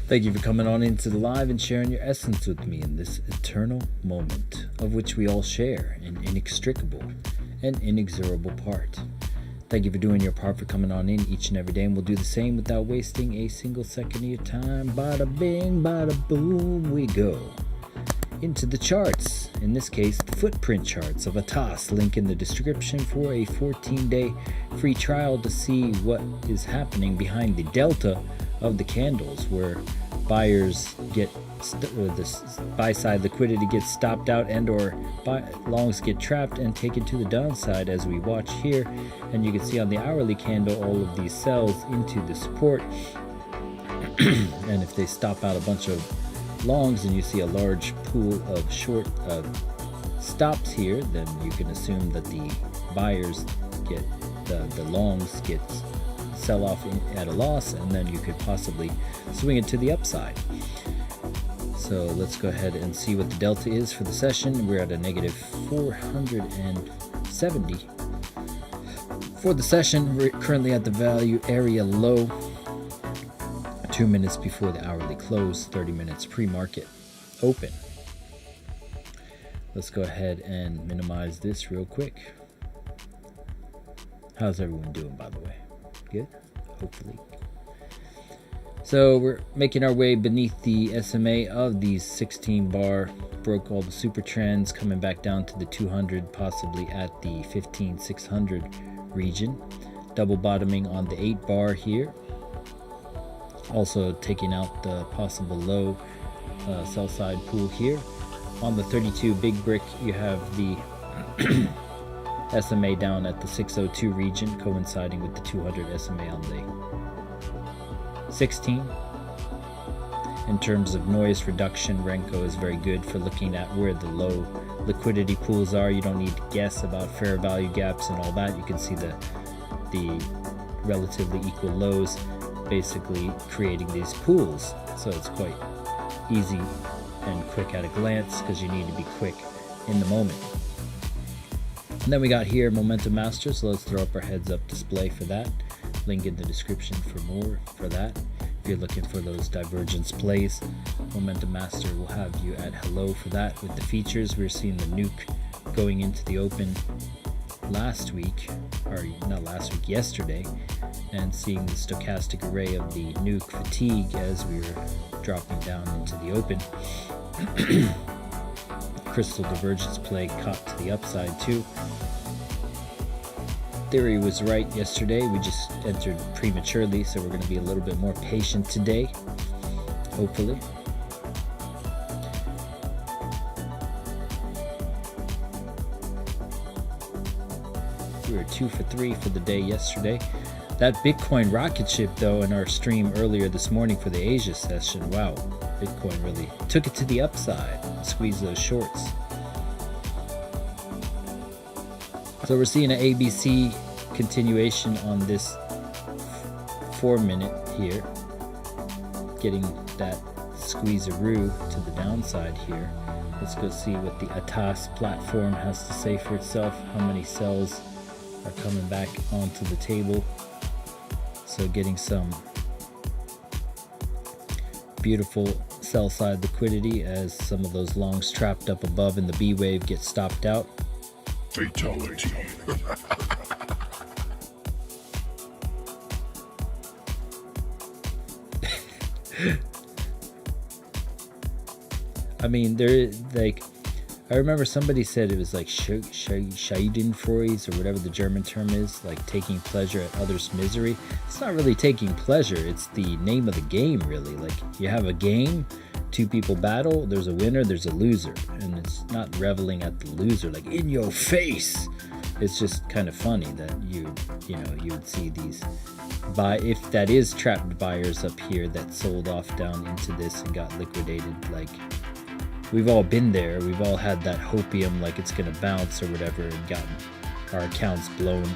Thank you for coming on into the live and sharing your essence with me in this eternal moment, of which we all share an inextricable and inexorable part. Thank you for doing your part, for coming on in each and every day, and we'll do the same without wasting a single second of your time. Bada bing, bada boom, we go into the charts. In this case, the footprint charts of 𝗥𝗲𝗍. Link in the description for a 14-day free trial to see what is happening behind the delta of the candles, where buyers get the buy side liquidity gets stopped out and or longs get trapped and taken to the downside, as we watch here. And you can see on the hourly candle all of these sells into the support and if they stop out a bunch of longs and you see a large pool of short stops here, then you can assume that the buyers get the longs get sell off at a loss, and then you could possibly swing it to the upside. So let's go ahead and see what the delta is for the session. We're at a negative 470 for the session. We're currently at the value area low, 2 minutes before the hourly close, 30 minutes pre-market open. Let's go ahead and minimize this real quick. How's everyone doing, by the way? Good, hopefully. So we're making our way beneath the SMA of these 16 bar, broke all the super trends, coming back down to the 200, possibly at the 15,600 region, double bottoming on the 8 bar here, also taking out the possible low sell side pool here. On the 32 big brick, you have the SMA down at the 602 region, coinciding with the 200 SMA on the 16. In terms of noise reduction, Renko is very good for looking at where the low liquidity pools are. You don't need to guess about fair value gaps and all that. You can see the relatively equal lows basically creating these pools. So it's quite easy and quick at a glance, because you need to be quick in the moment. And then we got here Momentum Master, so let's throw up our heads up display for that. Link in the description for more for that. If you're looking for those divergence plays, Momentum Master will have you at hello for that. With the features, we're seeing the nuke going into the open last week, or not last week, yesterday, and seeing the stochastic array of the nuke fatigue as we were dropping down into the open. Crystal divergence play caught to the upside too. Theory was right yesterday. We just entered prematurely, so we're going to be a little bit more patient today, hopefully. We were 2 for 3 for the day yesterday. That Bitcoin rocket ship, though, in our stream earlier this morning for the Asia session, wow, Bitcoin really took it to the upside, squeezed those shorts. So we're seeing an ABC continuation on this 4 minute here, getting that squeezeroo to the downside here. Let's go see what the 𝗥𝗲𝗍 platform has to say for itself, how many sells are coming back onto the table. So getting some beautiful sell side liquidity as some of those longs trapped up above in the B wave get stopped out. Fatality. I mean, there, like, I remember somebody said it was like Schadenfreude, or whatever the German term is, like taking pleasure at others' misery. It's not really taking pleasure, it's the name of the game, really. Like, you have a game, 2 people battle, there's a winner, there's a loser, and it's not reveling at the loser, like in your face. It's just kind of funny that you would see these if that is trapped buyers up here that sold off down into this and got liquidated. Like, we've all been there. We've all had that hopium, like it's gonna bounce or whatever, and gotten our accounts blown,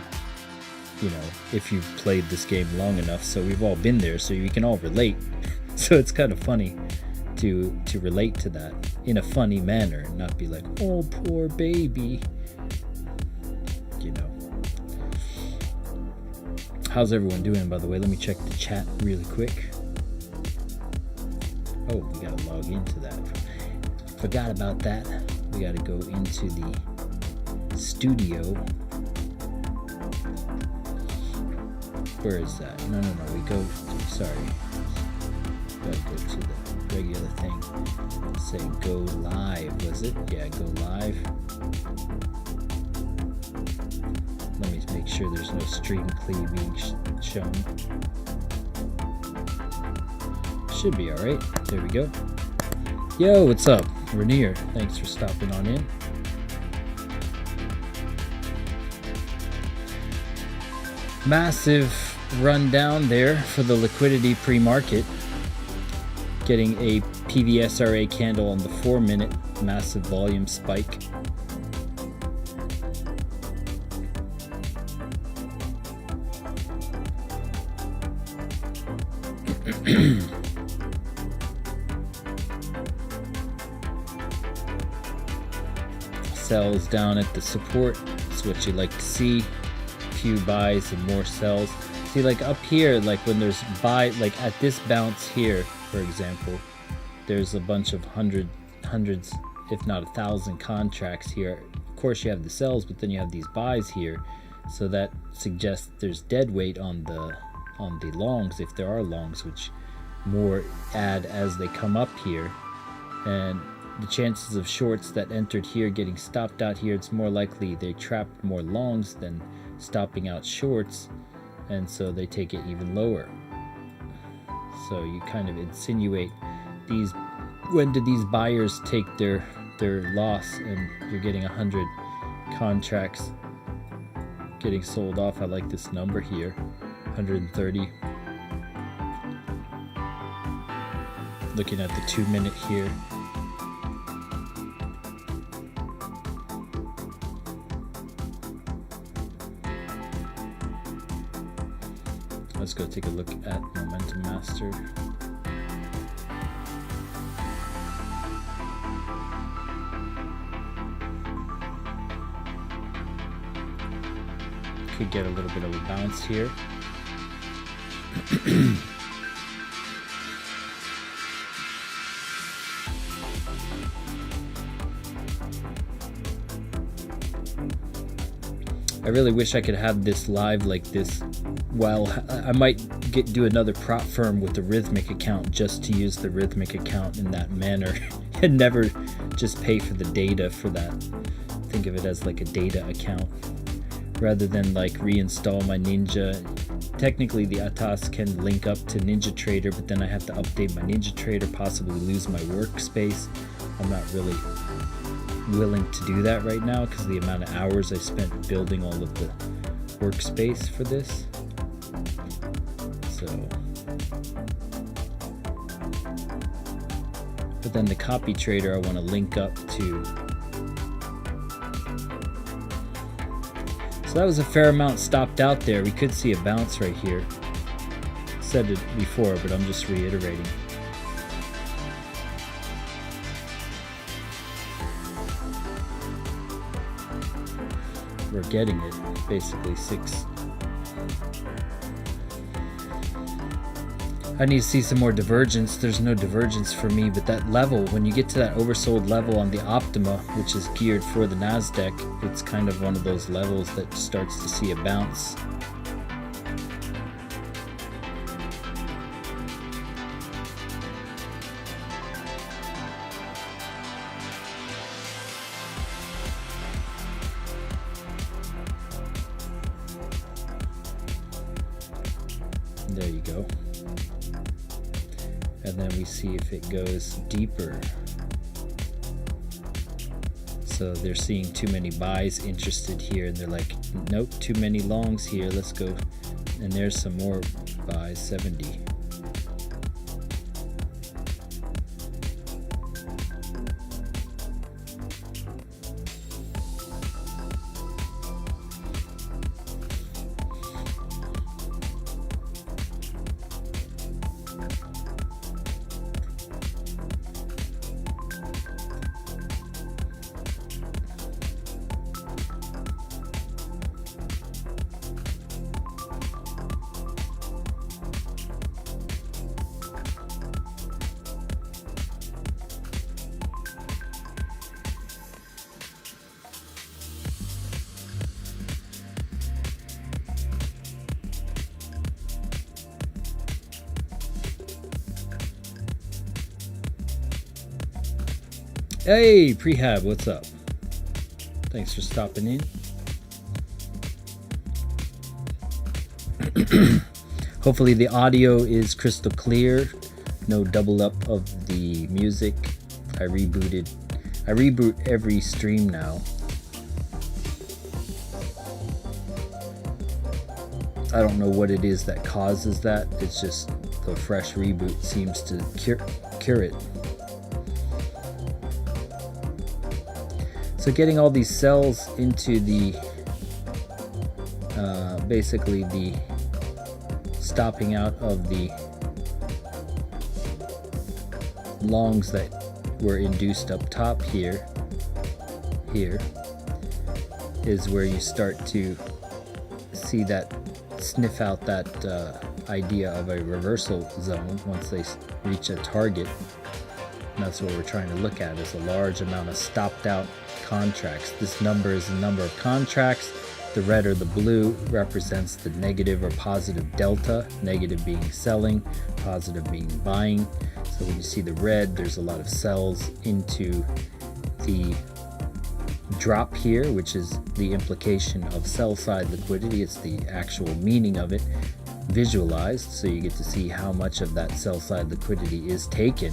if you've played this game long enough. So we've all been there, so we can all relate. So it's kind of funny to relate to that in a funny manner and not be like, oh, poor baby. How's everyone doing, by the way? Let me check the chat really quick. Oh, we gotta log into that. Forgot about that. We gotta go into the studio. Where is that? No, we go, sorry. Gotta go to the regular thing. Say go live, was it? Yeah, go live. Let me make sure there's no stream cleaving shown. Should be alright. There we go. Yo, what's up? Rainier, thanks for stopping on in. Massive rundown there for the liquidity pre-market. Getting a PVSRA candle on the 4-minute, massive volume spike. Sells down at the support. That's what you like to see. Few buys and more sells. See, like up here, like when there's buy, like at this bounce here, for example, there's a bunch of hundreds, if not 1,000 contracts here. Of course, you have the sells, but then you have these buys here, so that suggests there's dead weight on the longs, if there are longs, which more add as they come up here. And the chances of shorts that entered here getting stopped out here, it's more likely they trapped more longs than stopping out shorts, and so they take it even lower. So you kind of insinuate these, when do these buyers take their loss, and you're getting 100 contracts getting sold off. I like this number here, 130. Looking at the 2-minute here. Let's go take a look at Momentum Master. Could get a little bit of a bounce here. I really wish I could have this live like this. Well, I might do another prop firm with the Rhythmic account just to use the Rhythmic account in that manner and never just pay for the data for that. Think of it as like a data account rather than like reinstall my Ninja. Technically the ATAS can link up to NinjaTrader, but then I have to update my NinjaTrader, possibly lose my workspace. I'm not really willing to do that right now because of the amount of hours I spent building all of the workspace for this. So, but then the Copy Trader I want to link up to. So that was a fair amount stopped out there. We could see a bounce right here. Said it before, but I'm just reiterating. We're getting it, basically 6. I need to see some more divergence. There's no divergence for me, but that level, when you get to that oversold level on the Optima, which is geared for the Nasdaq, it's kind of one of those levels that starts to see a bounce. There you go. And then we see if it goes deeper. So they're seeing too many buys interested here, and they're like, nope, too many longs here, let's go. And there's some more buys, 70. Hey, Prehab, what's up? Thanks for stopping in. Hopefully the audio is crystal clear. No double up of the music. I reboot every stream now. I don't know what it is that causes that. It's just the fresh reboot seems to cure it. So getting all these cells into the basically the stopping out of the longs that were induced up top here is where you start to see that sniff out that idea of a reversal zone once they reach a target. And that's what we're trying to look at, is a large amount of stopped out contracts. This number is the number of contracts. The red or the blue represents the negative or positive delta, negative being selling, positive being buying. So when you see the red, there's a lot of sells into the drop here, which is the implication of sell side liquidity. It's the actual meaning of it visualized, so you get to see how much of that sell side liquidity is taken,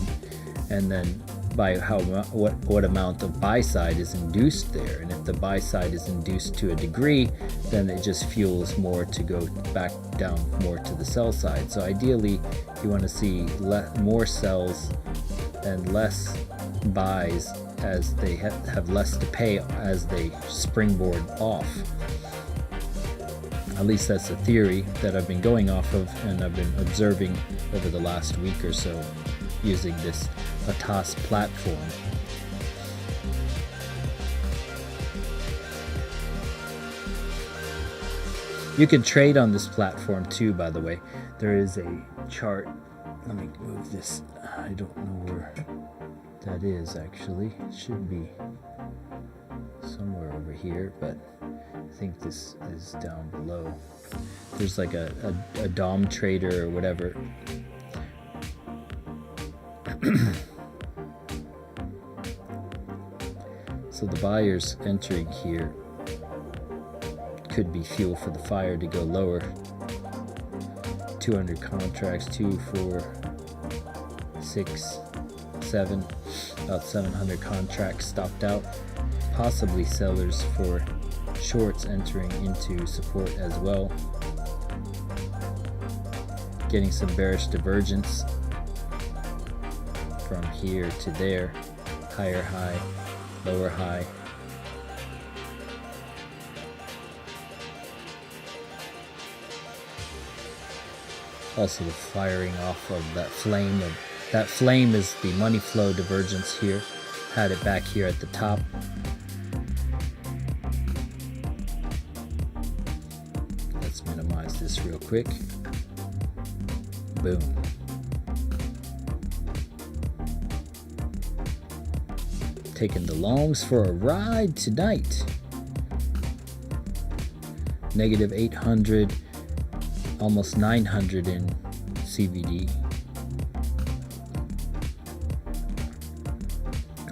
and then by what amount of buy side is induced there. And if the buy side is induced to a degree, then it just fuels more to go back down more to the sell side. So ideally you want to see more sells and less buys, as they have less to pay as they springboard off. At least that's the theory that I've been going off of, and I've been observing over the last week or so using this 𝗥𝗲𝗹 platform. You can trade on this platform too, by the way. There is a chart. Let me move this. I don't know where that is actually. It should be somewhere over here, but I think this is down below. There's like a DOM trader or whatever. So the buyers entering here could be fuel for the fire to go lower. 200 contracts, 2, 4, 6, 7, about 700 contracts stopped out. Possibly sellers for shorts entering into support as well. Getting some bearish divergence from here to there, higher high, lower high. Also the firing off of that flame. That flame is the money flow divergence here. Had it back here at the top. Let's minimize this real quick. Boom. Taking the longs for a ride tonight. Negative 800, almost 900 in CVD.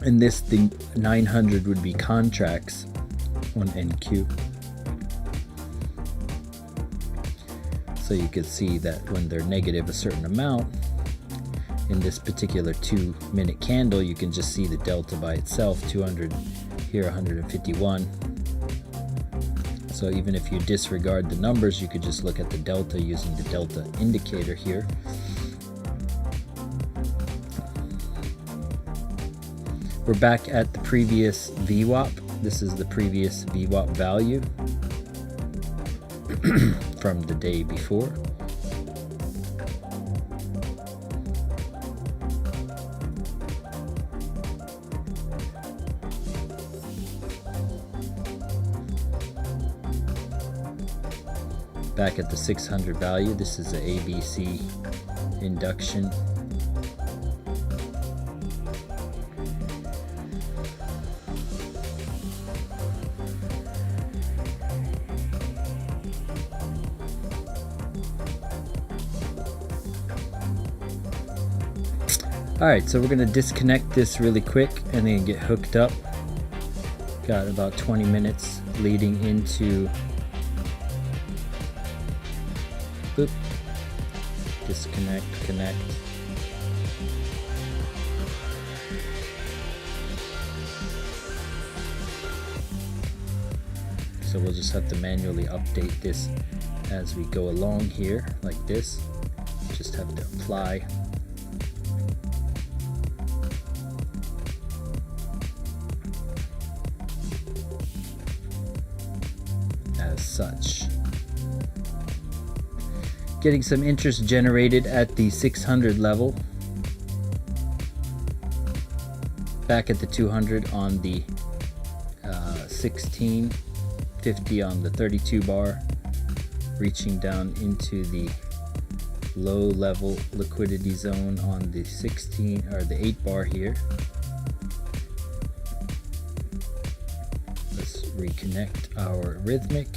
And this, the 900 would be contracts on NQ. So you could see that when they're negative a certain amount, in this particular 2-minute candle, you can just see the delta by itself, 200 here, 151. So even if you disregard the numbers, you could just look at the delta using the delta indicator here. We're back at the previous VWAP. This is the previous VWAP value from the day before. Back at the 600 value, this is the ABC induction. Alright, so we're going to disconnect this really quick and then get hooked up. Got about 20 minutes leading into... Boop. Disconnect, connect. So we'll just have to manually update this as we go along here, like this. Just have to apply. As such. Getting some interest generated at the 600 level. Back at the 200 on the 1650 on the 32 bar. Reaching down into the low level liquidity zone on the 16 or the 8 bar here. Let's reconnect our rhythmic.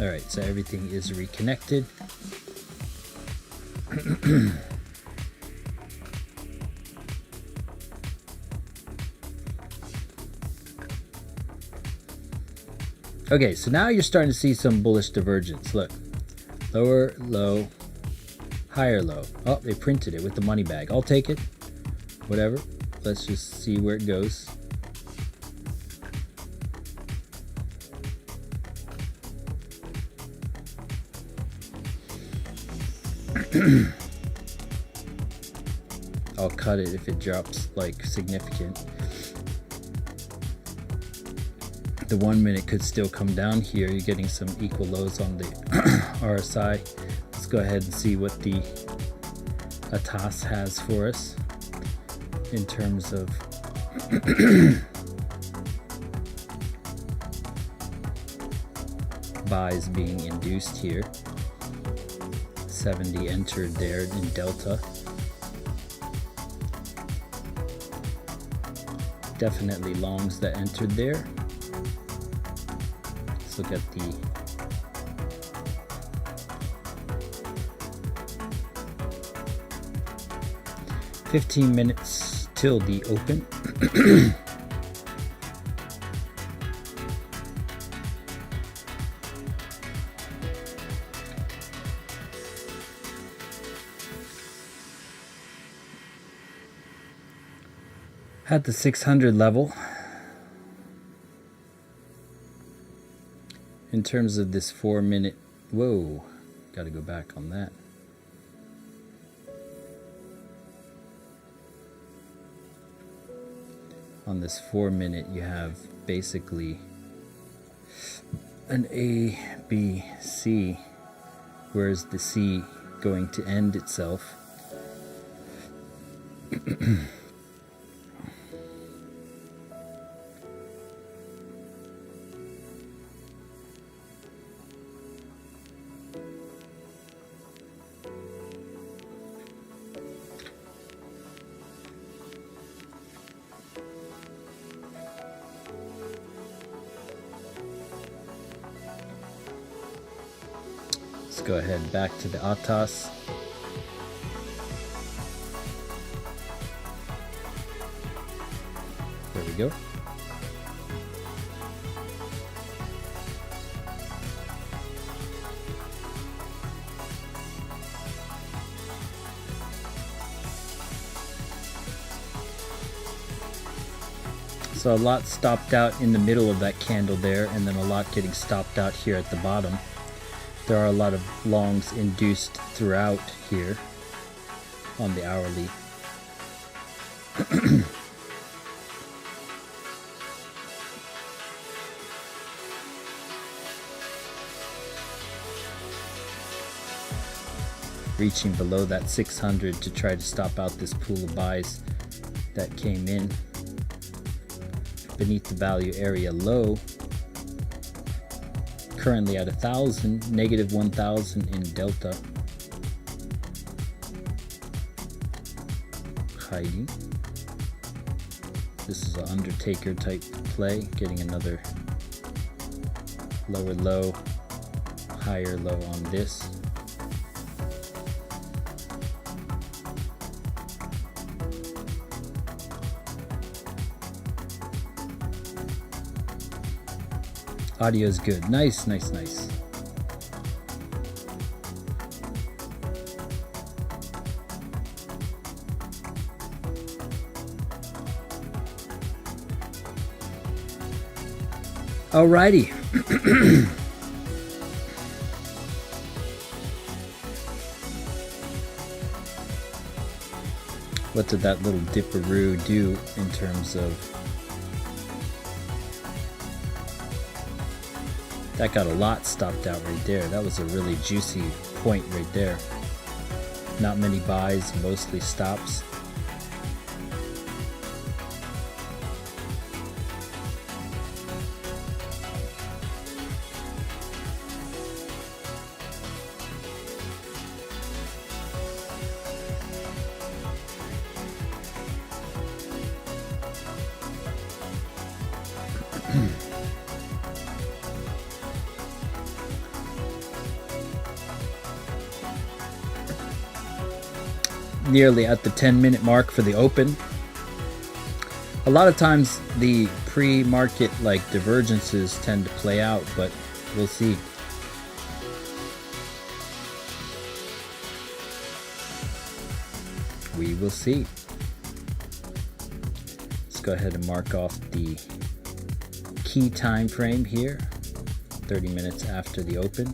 Alright, so everything is reconnected. Okay, so now you're starting to see some bullish divergence. Look, lower low, higher low. Oh, they printed it with the money bag. I'll take it. Whatever. Let's just see where it goes. I'll cut it if it drops like significant. The 1 minute could still come down here. You're getting some equal lows on the RSI. Let's go ahead and see what the ATAS has for us in terms of buys being induced here. 70 entered there in delta. Definitely longs that entered there. Let's look at the $15 minutes till the open. At the 600 level, in terms of this 4 minute, whoa, gotta go back on that. On this 4 minute, you have basically an A, B, C. Where's the C going to end itself? Let's go ahead back to the ATAS. There we go. So a lot stopped out in the middle of that candle there, and then a lot getting stopped out here at the bottom. There are a lot of longs induced throughout here on the hourly. Reaching below that 600 to try to stop out this pool of buys that came in beneath the value area low. Currently at 1,000, negative 1,000 in delta. Hiding. This is an Undertaker type play, getting another lower low, higher low on this. Audio is good. Nice, nice, nice. Alrighty. What did that little dipperoo do in terms of... That got a lot stopped out right there. That was a really juicy point right there. Not many buys, mostly stops. Nearly at the 10-minute mark for the open. A lot of times the pre-market like divergences tend to play out, but we'll see. We will see. Let's go ahead and mark off the key time frame here, 30 minutes after the open.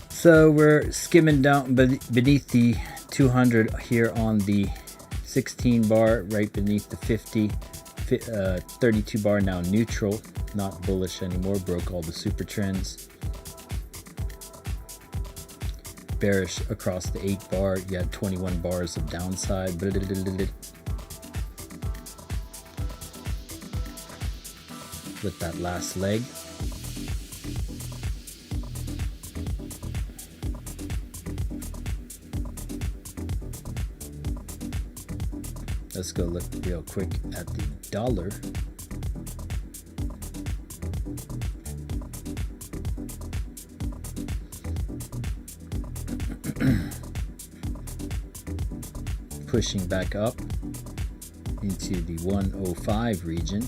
So we're skimming down beneath the 200 here on the 16 bar, right beneath the 50, 32 bar now neutral, not bullish anymore, broke all the super trends. Bearish across the 8 bar, you had 21 bars of downside. With that last leg. Let's go look real quick at the dollar. Pushing back up into the 105 region.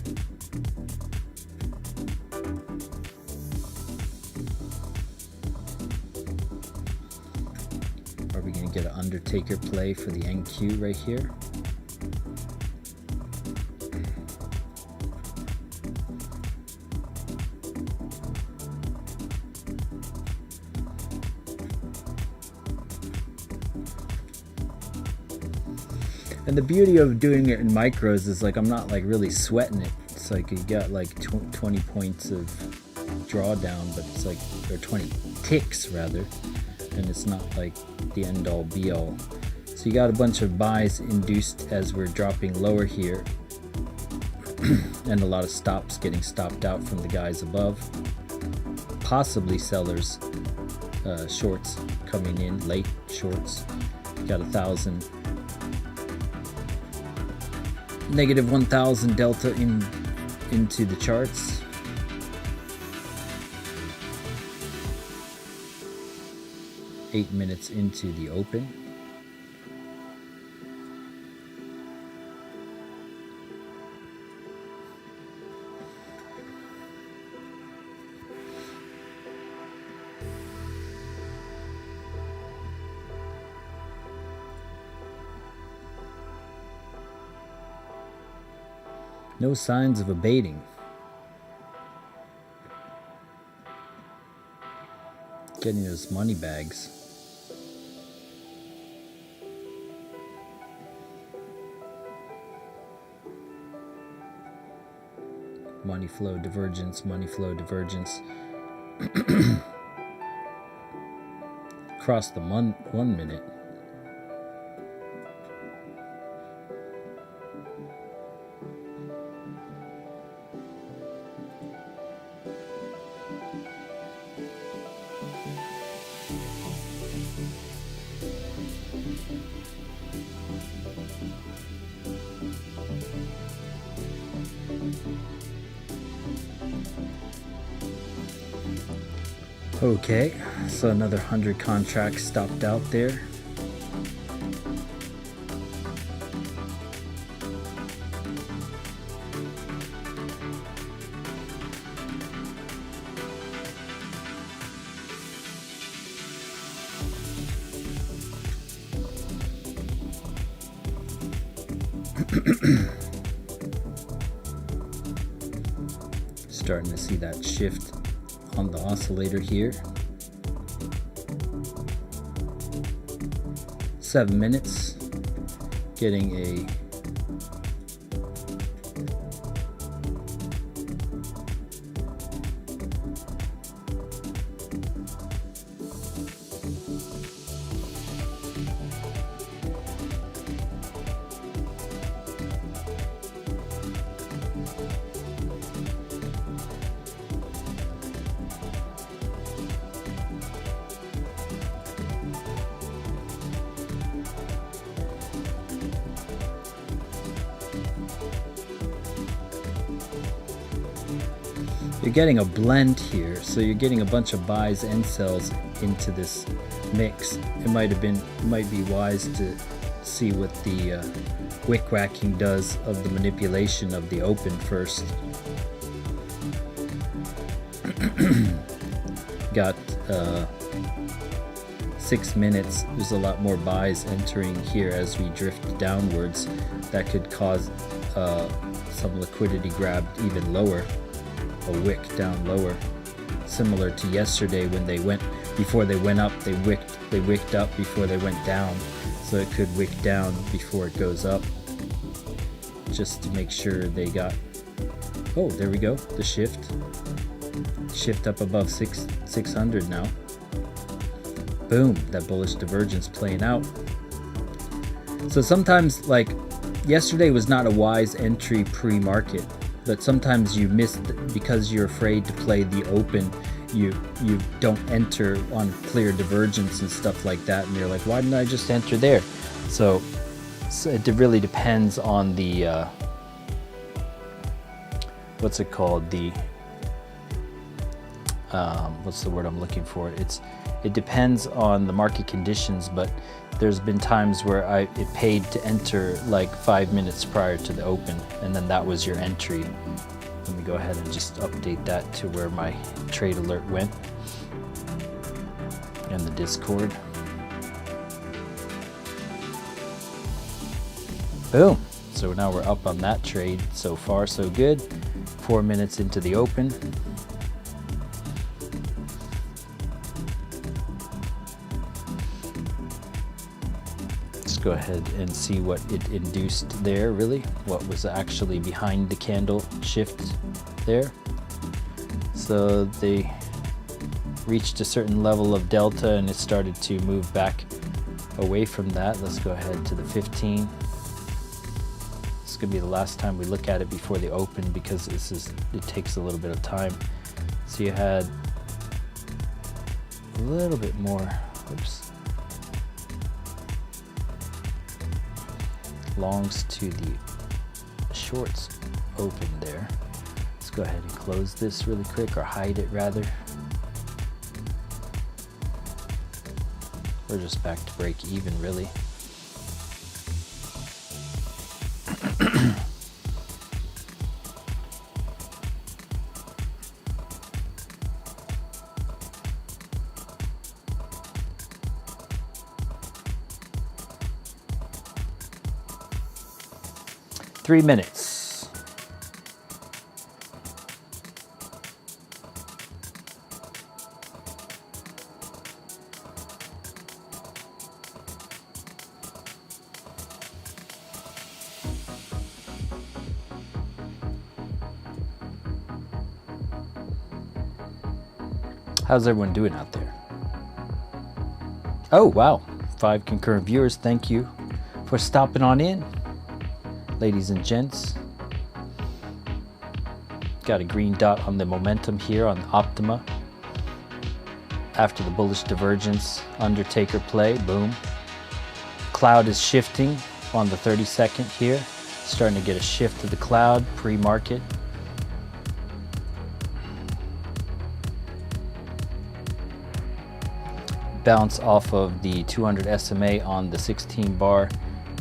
Are we going to get an Undertaker play for the NQ right here? And the beauty of doing it in micros is like I'm not like really sweating it. It's like you got like 20 points of drawdown, but it's like, or 20 ticks rather, and it's not like the end all be all. So you got a bunch of buys induced as we're dropping lower here, and a lot of stops getting stopped out from the guys above. Possibly sellers, shorts coming in, late shorts. Got 1,000. Negative 1,000 delta into the charts. Eight minutes into the open. No signs of abating. Getting those money bags. Money flow divergence, money flow divergence. across the 1 minute. Okay, so another 100 contracts stopped out there. Starting to see that shift on the oscillator here. 7 minutes, getting a you're getting a blend here, so you're getting a bunch of buys and sells into this mix. It might be wise to see what the wick whacking does of the manipulation of the open first. Got 6 minutes. There's a lot more buys entering here as we drift downwards. That could cause some liquidity grabbed even lower. A wick down lower, similar to yesterday when they went, before they went up, they wicked up before they went down, so it could wick down before it goes up, just to make sure they got, oh, there we go, the shift up above 600 now. Boom, that bullish divergence playing out. So sometimes, like yesterday was not a wise entry pre-market, but sometimes you miss because you're afraid to play the open. You don't enter on clear divergence and stuff like that, and you're like, why didn't I just enter there? So it really depends on the what's it called, the what's the word I'm looking for? It depends on the market conditions, but there's been times where it paid to enter like 5 minutes prior to the open, and then that was your entry. Let me go ahead and just update that to where my trade alert went in the Discord. Boom. So now we're up on that trade. So far so good. 4 minutes into the open. Go ahead and see what it induced there, really what was actually behind the candle shift there. So they reached a certain level of delta and it started to move back away from that. Let's go ahead to the 15. This is going to be the last time we look at it before the open, because it takes a little bit of time. So you had a little bit more, oops, longs to the shorts open there. Let's go ahead and close this really quick, or hide it rather. We're just back to break even, really. Three minutes. How's everyone doing out there? Oh, wow. 5 concurrent viewers. Thank you for stopping on in, ladies and gents. Got a green dot on the momentum here on 𝗥𝗲𝗹. After the bullish divergence, Undertaker play, boom. Cloud is shifting on the 30-second here. Starting to get a shift to the cloud pre-market. Bounce off of the 200 SMA on the 16 bar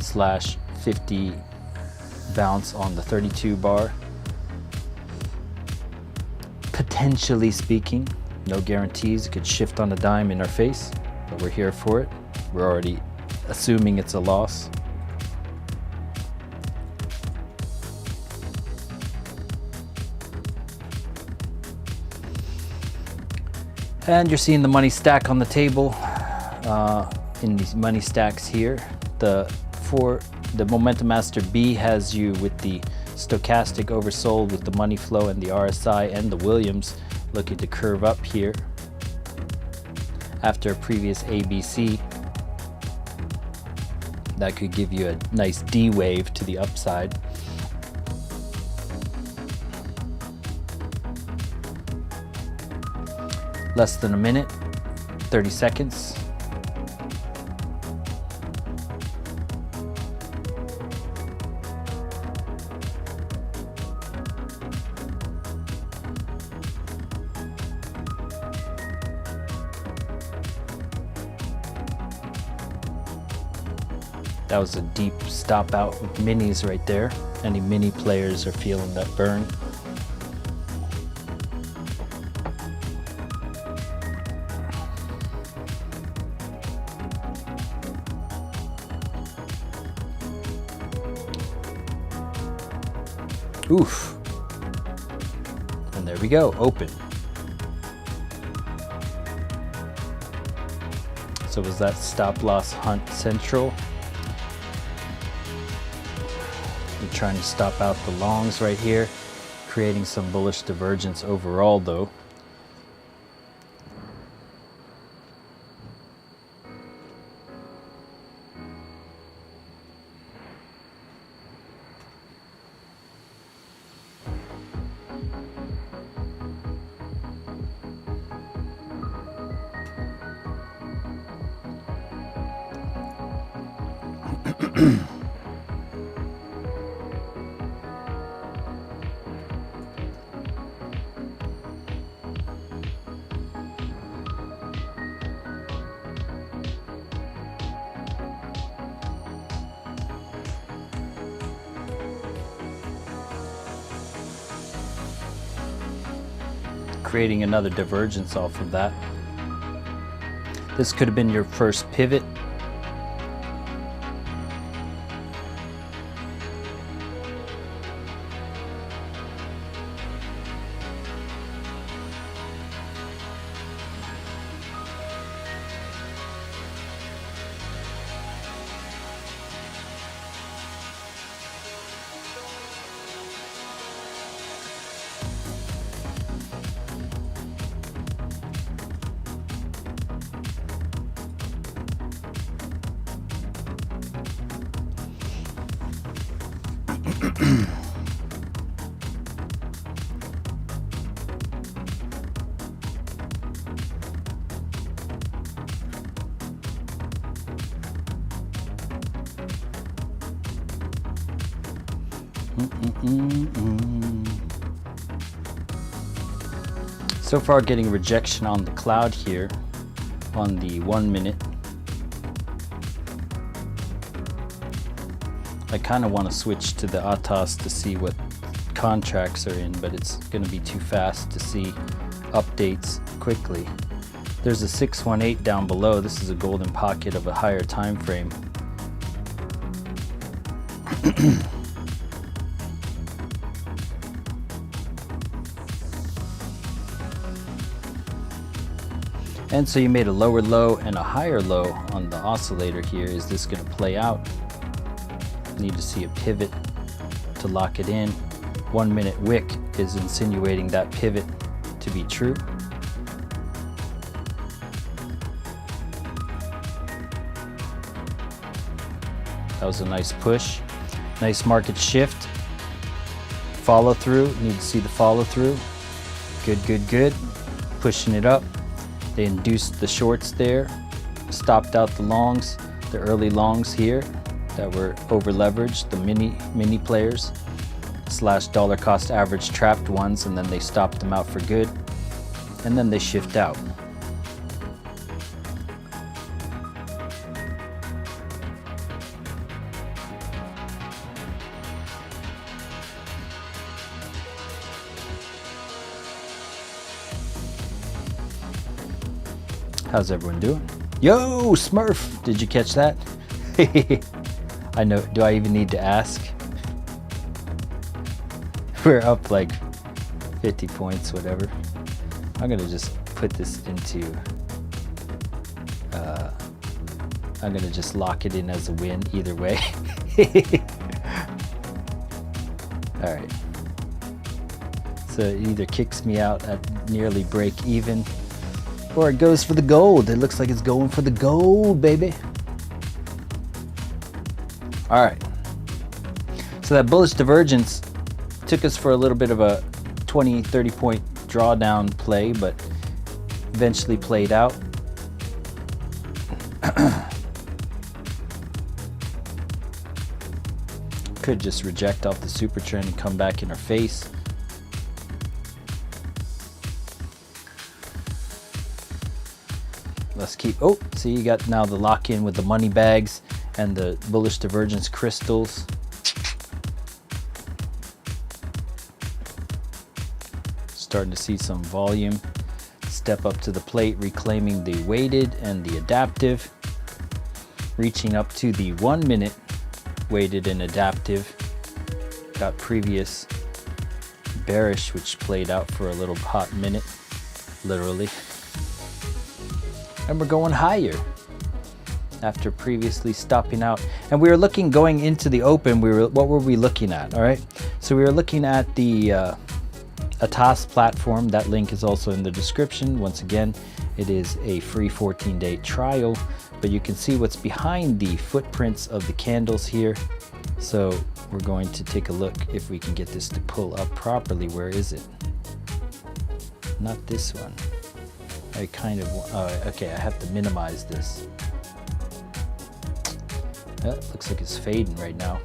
/ 50 bounce on the 32 bar. Potentially speaking, no guarantees. It could shift on a dime in our face, but we're here for it. We're already assuming it's a loss. And you're seeing the money stack on the table in these money stacks here. For the Momentum Master B has you with the stochastic oversold with the money flow and the RSI and the Williams looking to curve up here after a previous ABC. That could give you a nice D wave to the upside. Less than a minute, 30 seconds. That was a deep stop out with minis right there. Any mini players are feeling that burn. Oof. And there we go, open. So was that stop loss hunt central? We're trying to stop out the longs right here, creating some bullish divergence overall though. Creating another divergence off of that. This could have been your first pivot. So far getting rejection on the cloud here on the 1 minute. I kind of want to switch to the ATAS to see what contracts are in, but it's going to be too fast to see updates quickly. There's a 618 down below. This is a golden pocket of a higher time frame. And so you made a lower low and a higher low on the oscillator here. Is this going to play out? Need to see a pivot to lock it in. 1 minute wick is insinuating that pivot to be true. That was a nice push. Nice market shift. Follow through. Need to see the follow through. Good, good, good. Pushing it up. They induced the shorts there. Stopped out the longs, the early longs here that were over leveraged, the mini players / dollar cost average trapped ones, and then they stopped them out for good. And then they shift out. How's everyone doing? Yo, Smurf! Did you catch that? I know, do I even need to ask? We're up like 50 points, whatever. I'm gonna just put this into, I'm gonna just lock it in as a win either way. All right. So it either kicks me out at nearly break even, or it goes for the gold. It looks like it's going for the gold, baby. All right. So that bullish divergence took us for a little bit of a 20, 30 point drawdown play, but eventually played out. Could just reject off the super trend and come back in our face. Let's keep, oh, see, you got now the lock in with the money bags and the bullish divergence crystals. Starting to see some volume step up to the plate, reclaiming the weighted and the adaptive, reaching up to the 1 minute weighted and adaptive. Got previous bearish, which played out for a little hot minute, literally. And we're going higher after previously stopping out. And we were looking, going into the open, what were we looking at? All right, so we were looking at the 𝗥𝗲𝗍 platform. That link is also in the description. Once again, it is a free 14-day trial, but you can see what's behind the footprints of the candles here. So we're going to take a look if we can get this to pull up properly. Where is it? Not this one. I kind of, okay, I have to minimize this. Looks like it's fading right now.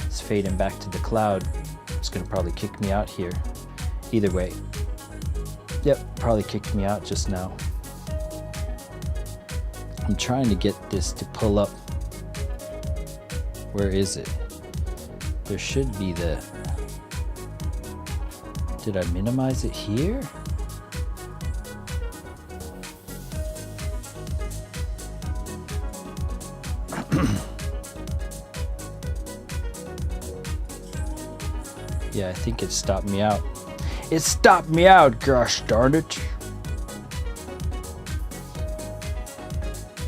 It's fading back to the cloud. It's gonna probably kick me out here. Either way. Yep, probably kicked me out just now. I'm trying to get this to pull up. Where is it? There should be the, did I minimize it here? Yeah, I think it stopped me out. It stopped me out, gosh darn it.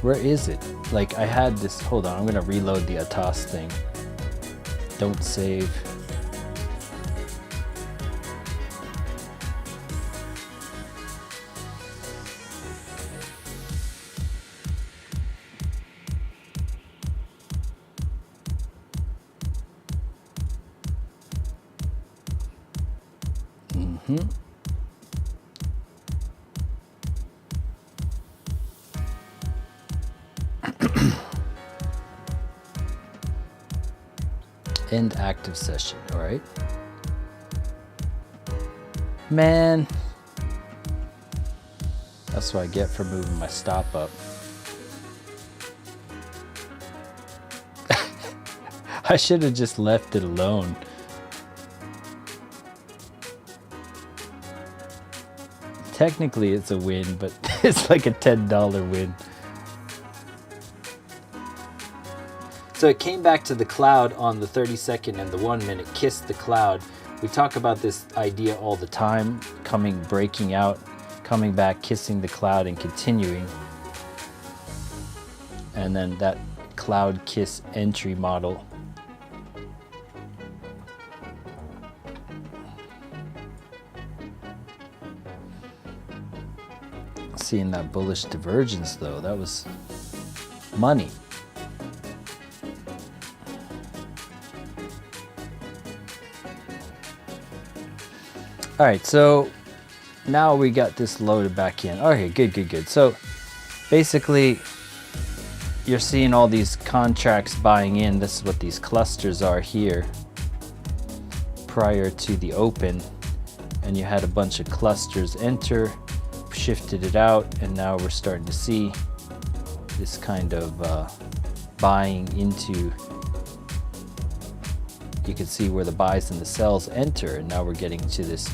Where is it? Like, I had this, hold on, I'm gonna reload the 𝗥𝗲𝗍 thing. Don't save. End active session, all right? Man, that's what I get for moving my stop up. I should have just left it alone. Technically it's a win, but it's like a $10 win. So it came back to the cloud on the 30-second and the 1 minute, kissed the cloud. We talk about this idea all the time, breaking out, coming back, kissing the cloud and continuing. And then that cloud kiss entry model. Seeing that bullish divergence though, that was money. All right, so now we got this loaded back in. Okay, good. So basically, you're seeing all these contracts buying in. This is what these clusters are here prior to the open. And you had a bunch of clusters enter, shifted it out, and now we're starting to see this kind of buying into. You can see where the buys and the sells enter, and now we're getting to this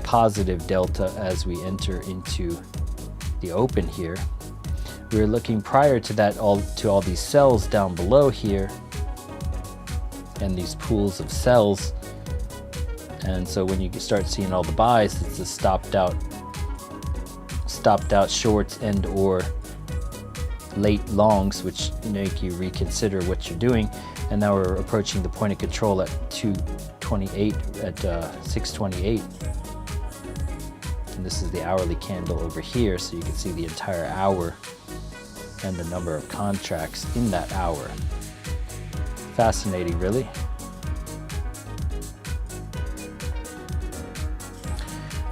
positive delta as we enter into the open here. We were looking prior to that to all these sells down below here and these pools of sells. And so when you start seeing all the buys, it's the stopped out shorts and or late longs, which make you reconsider what you're doing. And now we're approaching the point of control at 228 at 628. And this is the hourly candle over here, so you can see the entire hour and the number of contracts in that hour. Fascinating, really.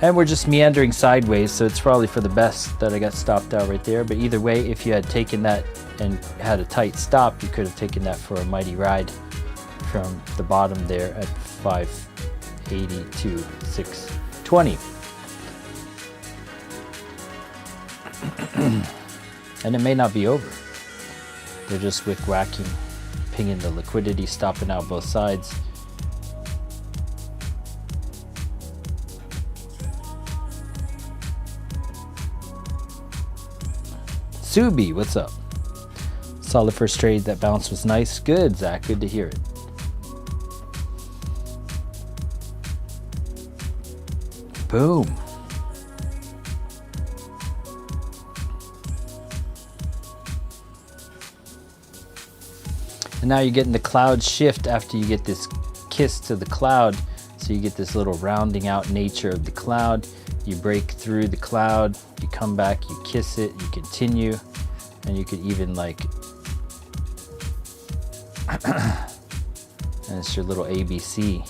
And we're just meandering sideways, so it's probably for the best that I got stopped out right there. But either way, if you had taken that and had a tight stop, you could have taken that for a mighty ride from the bottom there at 580 to 620. And it may not be over. They're just wick-whacking, pinging the liquidity, stopping out both sides. Subi, what's up? Solid first trade. That bounce was nice. Good, Zach. Good to hear it. Boom. And now you're getting the cloud shift after you get this kiss to the cloud. So you get this little rounding out nature of the cloud. You break through the cloud, you come back, you kiss it, you continue, and you could even like, and it's your little ABC.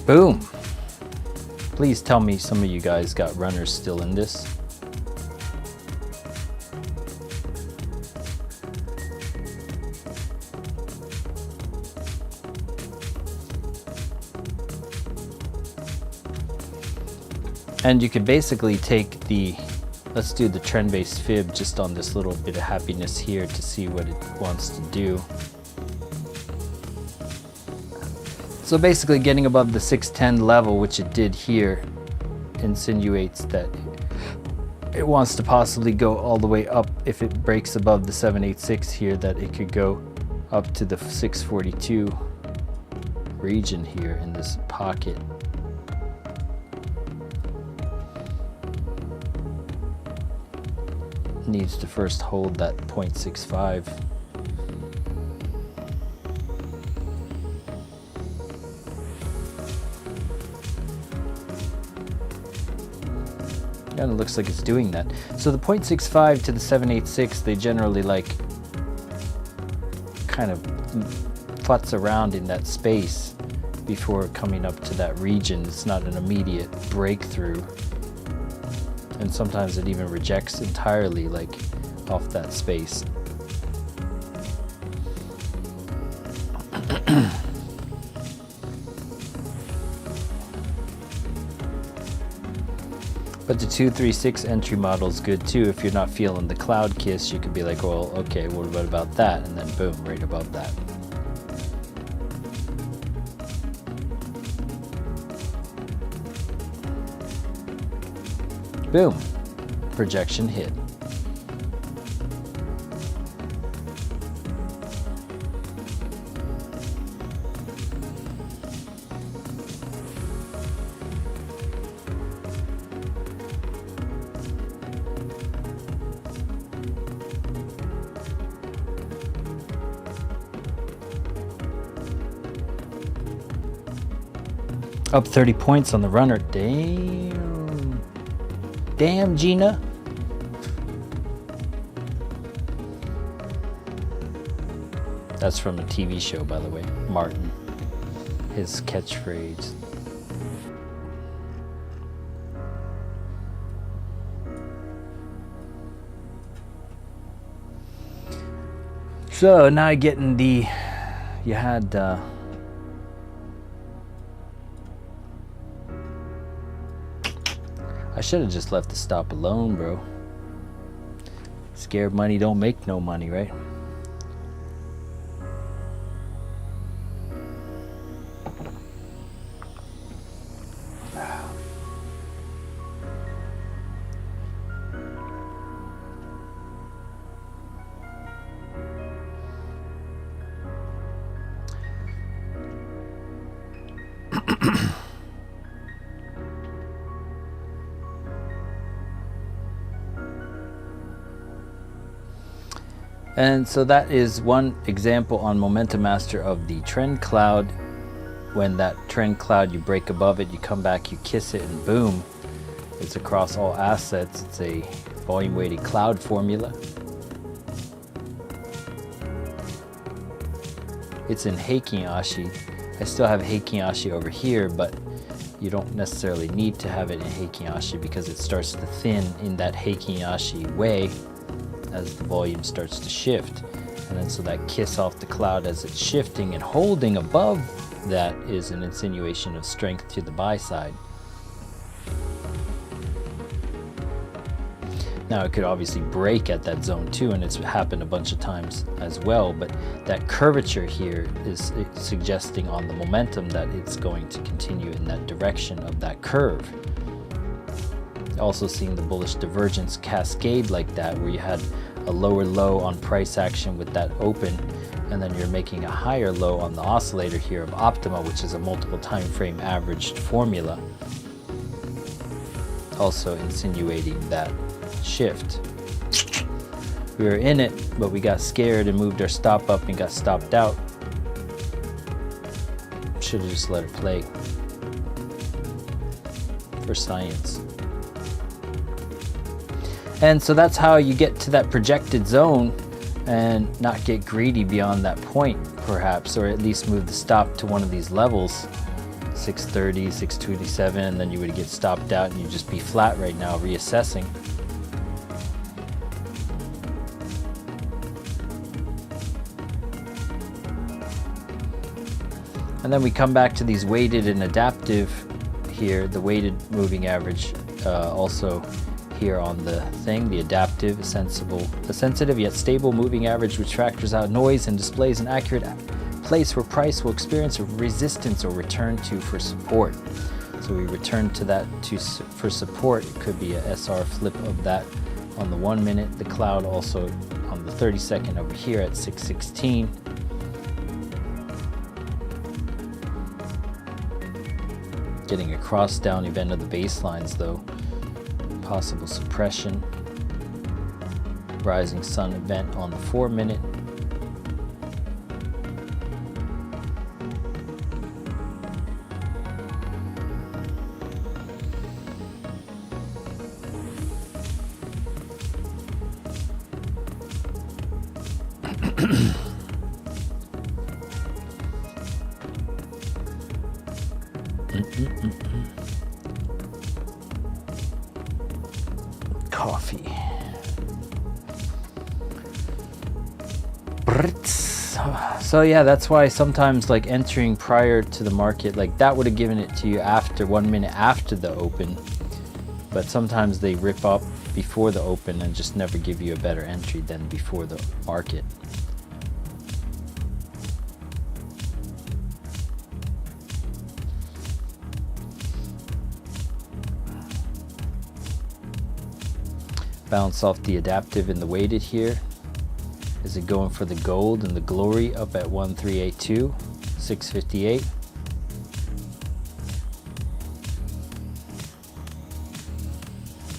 Boom. Please tell me some of you guys got runners still in this. And you could basically take the, let's do the trend-based fib just on this little bit of happiness here to see what it wants to do. So basically getting above the 610 level, which it did here, insinuates that it wants to possibly go all the way up. If it breaks above the 786 here, that it could go up to the 642 region here in this pocket. Needs to first hold that 0.65. And it looks like it's doing that. So the 0.65 to the 786, they generally like kind of futz around in that space before coming up to that region. It's not an immediate breakthrough. And sometimes it even rejects entirely, like off that space. But the 236 entry model is good too. If you're not feeling the cloud kiss, you could be like, well, okay, what about that? And then boom, right above that. Boom, projection hit. Up 30 points on the runner. Damn. Damn, Gina. That's from a TV show, by the way. Martin. His catchphrase. So now getting the, you had I should have just left the stop alone, bro. Scared money don't make no money, right? And so that is one example on Momentum Master of the trend cloud. When that trend cloud, you break above it, you come back, you kiss it, and boom, it's across all assets. It's a volume weighted cloud formula. It's in 𝗥𝗲𝗃𝗃. I still have 𝗥𝗃𝗃 over here, but you don't necessarily need to have it in 𝗥𝗃𝗃 because it starts to thin in that 𝗥𝗃𝗃 way as the volume starts to shift. And then so that kiss off the cloud as it's shifting and holding above that is an insinuation of strength to the buy side. Now it could obviously break at that zone too, and it's happened a bunch of times as well, but that curvature here is suggesting on the momentum that it's going to continue in that direction of that curve. Also seeing the bullish divergence cascade like that, where you had a lower low on price action with that open, and then you're making a higher low on the oscillator here of Optima, which is a multiple time frame averaged formula, also insinuating that shift. We were in it, but we got scared and moved our stop up and got stopped out. Should have just let it play for science. And so that's how you get to that projected zone and not get greedy beyond that point, perhaps, or at least move the stop to one of these levels, 630, 627, and then you would get stopped out and you'd just be flat right now reassessing. And then we come back to these weighted and adaptive here, the weighted moving average also here on the thing, the adaptive, a sensitive yet stable moving average which factors out noise and displays an accurate place where price will experience a resistance or return to for support. So we return to that for support. It could be a SR flip of that on the 1 minute, the cloud also on the 30-second over here at 616. Getting a cross down event of the baselines though. Possible suppression. Rising sun event on the 4 minute. Coffee. So yeah, that's why sometimes like entering prior to the market, like that would have given it to you after 1 minute after the open, but sometimes they rip up before the open and just never give you a better entry than before the market. Bounce off the adaptive in the weighted here. Is it going for the gold and the glory up at 1382, 658?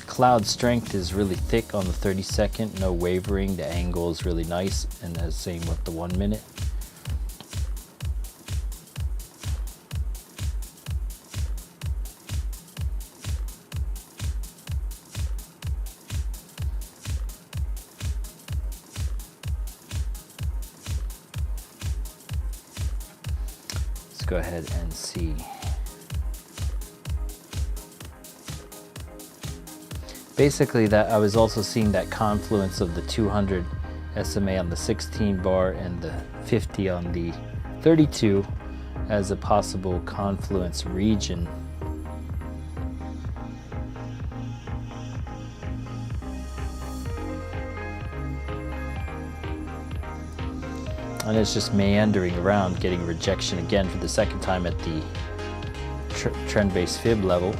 Cloud strength is really thick on the 30-second, no wavering. The angle is really nice, and the same with the 1 minute. go ahead and see. Basically, that I was also seeing that confluence of the 200 SMA on the 16 bar and the 50 on the 32 as a possible confluence region. And it's just meandering around, getting rejection again for the second time at the trend-based fib level.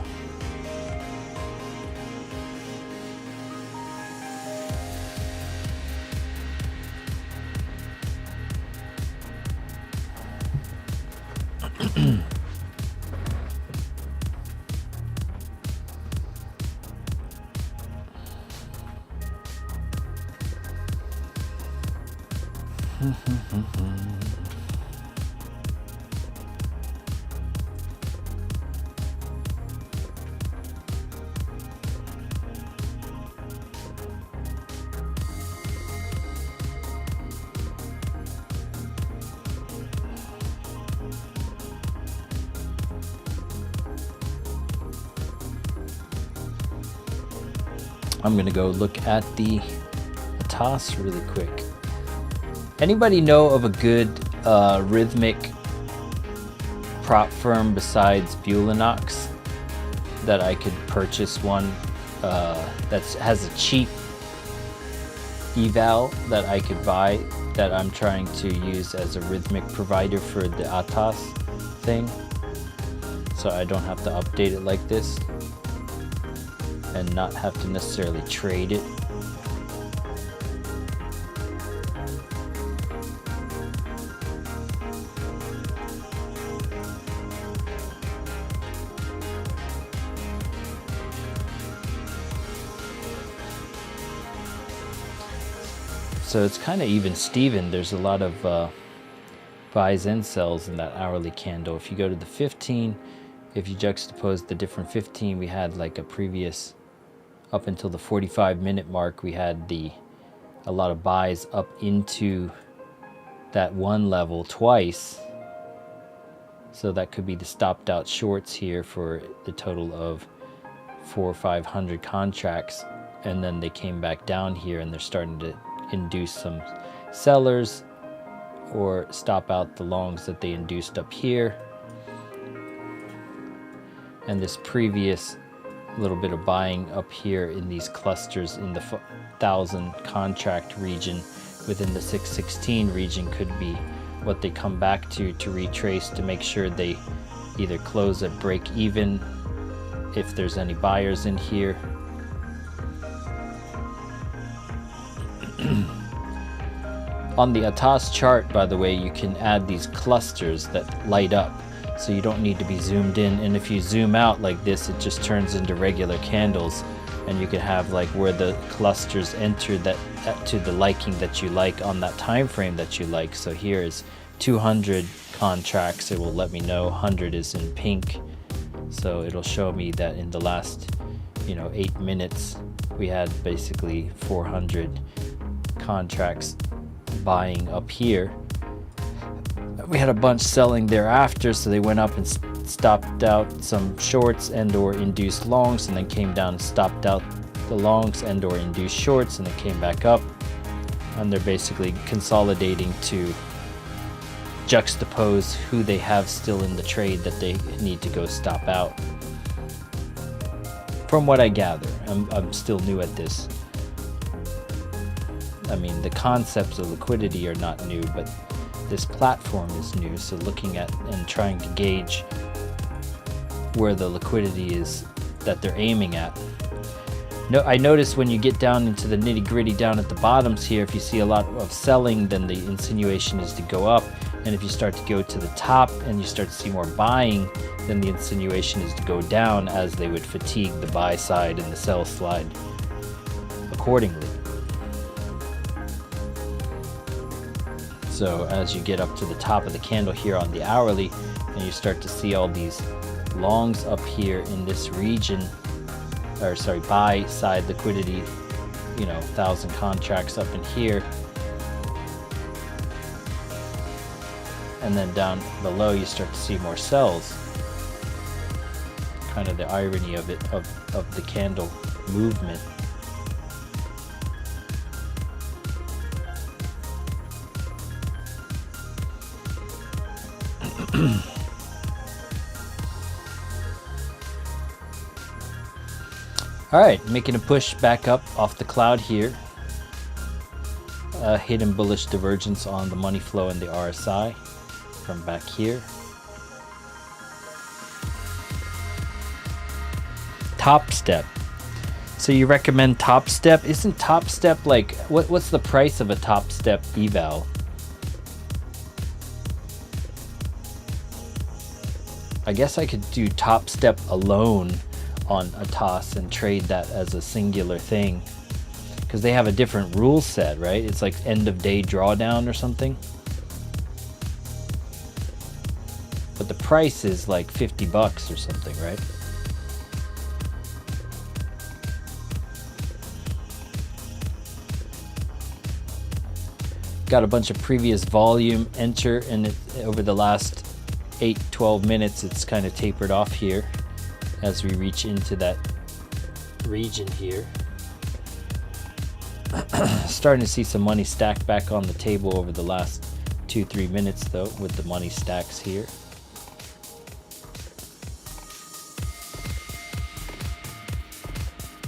I'm gonna go look at the toss really quick. Anybody know of a good rhythmic prop firm besides 𝗥𝗲𝗹 that I could purchase one that has a cheap eval that I could buy, that I'm trying to use as a rhythmic provider for the ATAS thing, so I don't have to update it like this and not have to necessarily trade it. So it's kind of even Steven. There's a lot of buys and sells in that hourly candle. If you go to the 15, if you juxtapose the different 15, we had like a previous, up until the 45-minute mark, we had a lot of buys up into that one level twice. So that could be the stopped out shorts here for the total of 400 or 500 contracts. And then they came back down here and they're starting to induce some sellers or stop out the longs that they induced up here. And this previous little bit of buying up here in these clusters in the 1,000 contract region within the 616 region could be what they come back to retrace, to make sure they either close at break even if there's any buyers in here. On the ATAS chart, by the way, you can add these clusters that light up, so you don't need to be zoomed in. And if you zoom out like this, it just turns into regular candles, and you can have like where the clusters enter that to the liking that you like on that time frame that you like. So here is 200 contracts. It will let me know 100 is in pink, so it'll show me that in the last 8 minutes we had basically 400 contracts buying up here. We had a bunch selling thereafter, so they went up and stopped out some shorts and or induced longs, and then came down and stopped out the longs and or induced shorts, and then came back up, and they're basically consolidating to juxtapose who they have still in the trade that they need to go stop out. From what I gather, I'm still new at this. I mean, the concepts of liquidity are not new, but this platform is new, so looking at and trying to gauge where the liquidity is that they're aiming at. No, I noticed when you get down into the nitty-gritty down at the bottoms here, if you see a lot of selling, then the insinuation is to go up, and if you start to go to the top and you start to see more buying, then the insinuation is to go down, as they would fatigue the buy side and the sell side accordingly. So as you get up to the top of the candle here on the hourly, and you start to see all these longs up here in this region, or sorry, buy side liquidity, 1,000 contracts up in here. and then down below you start to see more sells. Kind of the irony of it, of the candle movement. All right, making a push back up off the cloud here. Hidden bullish divergence on the money flow and the RSI from back here. Top step. So you recommend top step? Isn't top step like, what's the price of a top step eval? I guess I could do top step alone on a toss and trade that as a singular thing, because they have a different rule set, right? It's like end of day drawdown or something. But the price is like 50 bucks or something, right? Got a bunch of previous volume enter, and it, over the last 8-12 minutes it's kind of tapered off here as we reach into that region here. Starting to see some money stack back on the table over the last 2-3 minutes though, with the money stacks here.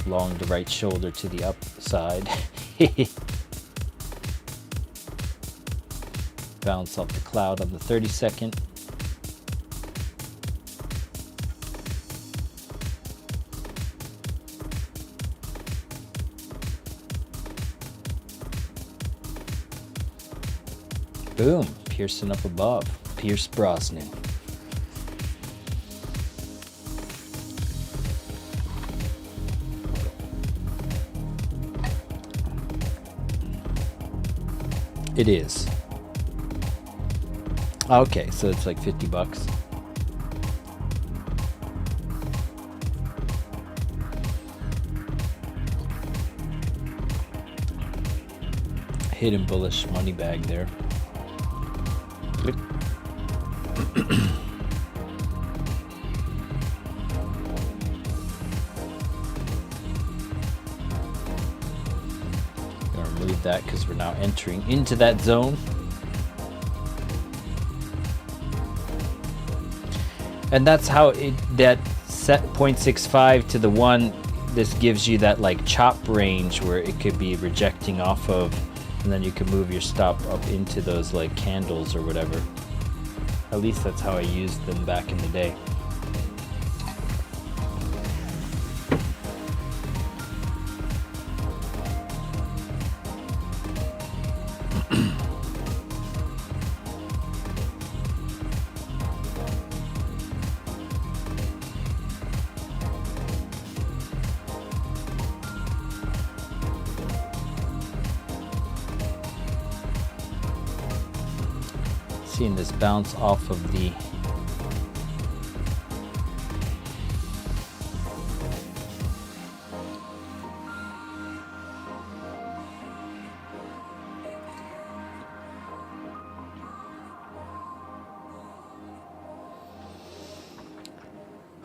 Long the right shoulder to the upside. Bounce off the cloud on the 30-second. Boom, Pearson up above, Pierce Brosnan. It is. Okay, so it's like 50 bucks. Hidden bullish money bag there. Gonna remove that because we're now entering into that zone. And that's how it, that set 0.65 to the 1, this gives you that like chop range where it could be rejecting off of, and then you can move your stop up into those like candles or whatever. At least that's how I used them back in the day. Seeing this bounce off of the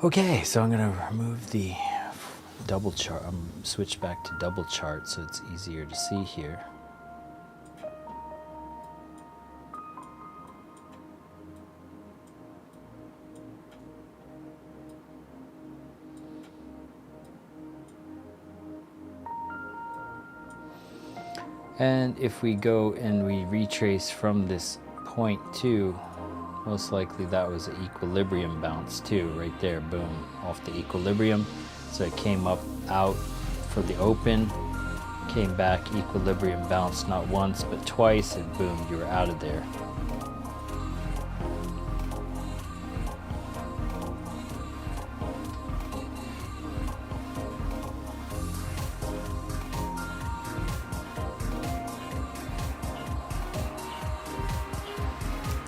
okay, so I'm gonna remove the double chart. Switch back to double chart so it's easier to see here. And if we go and we retrace from this point 2, most likely that was an equilibrium bounce too, right there, boom, off the equilibrium. So it came up out for the open, came back, equilibrium bounce, not once but twice, and boom, you were out of there.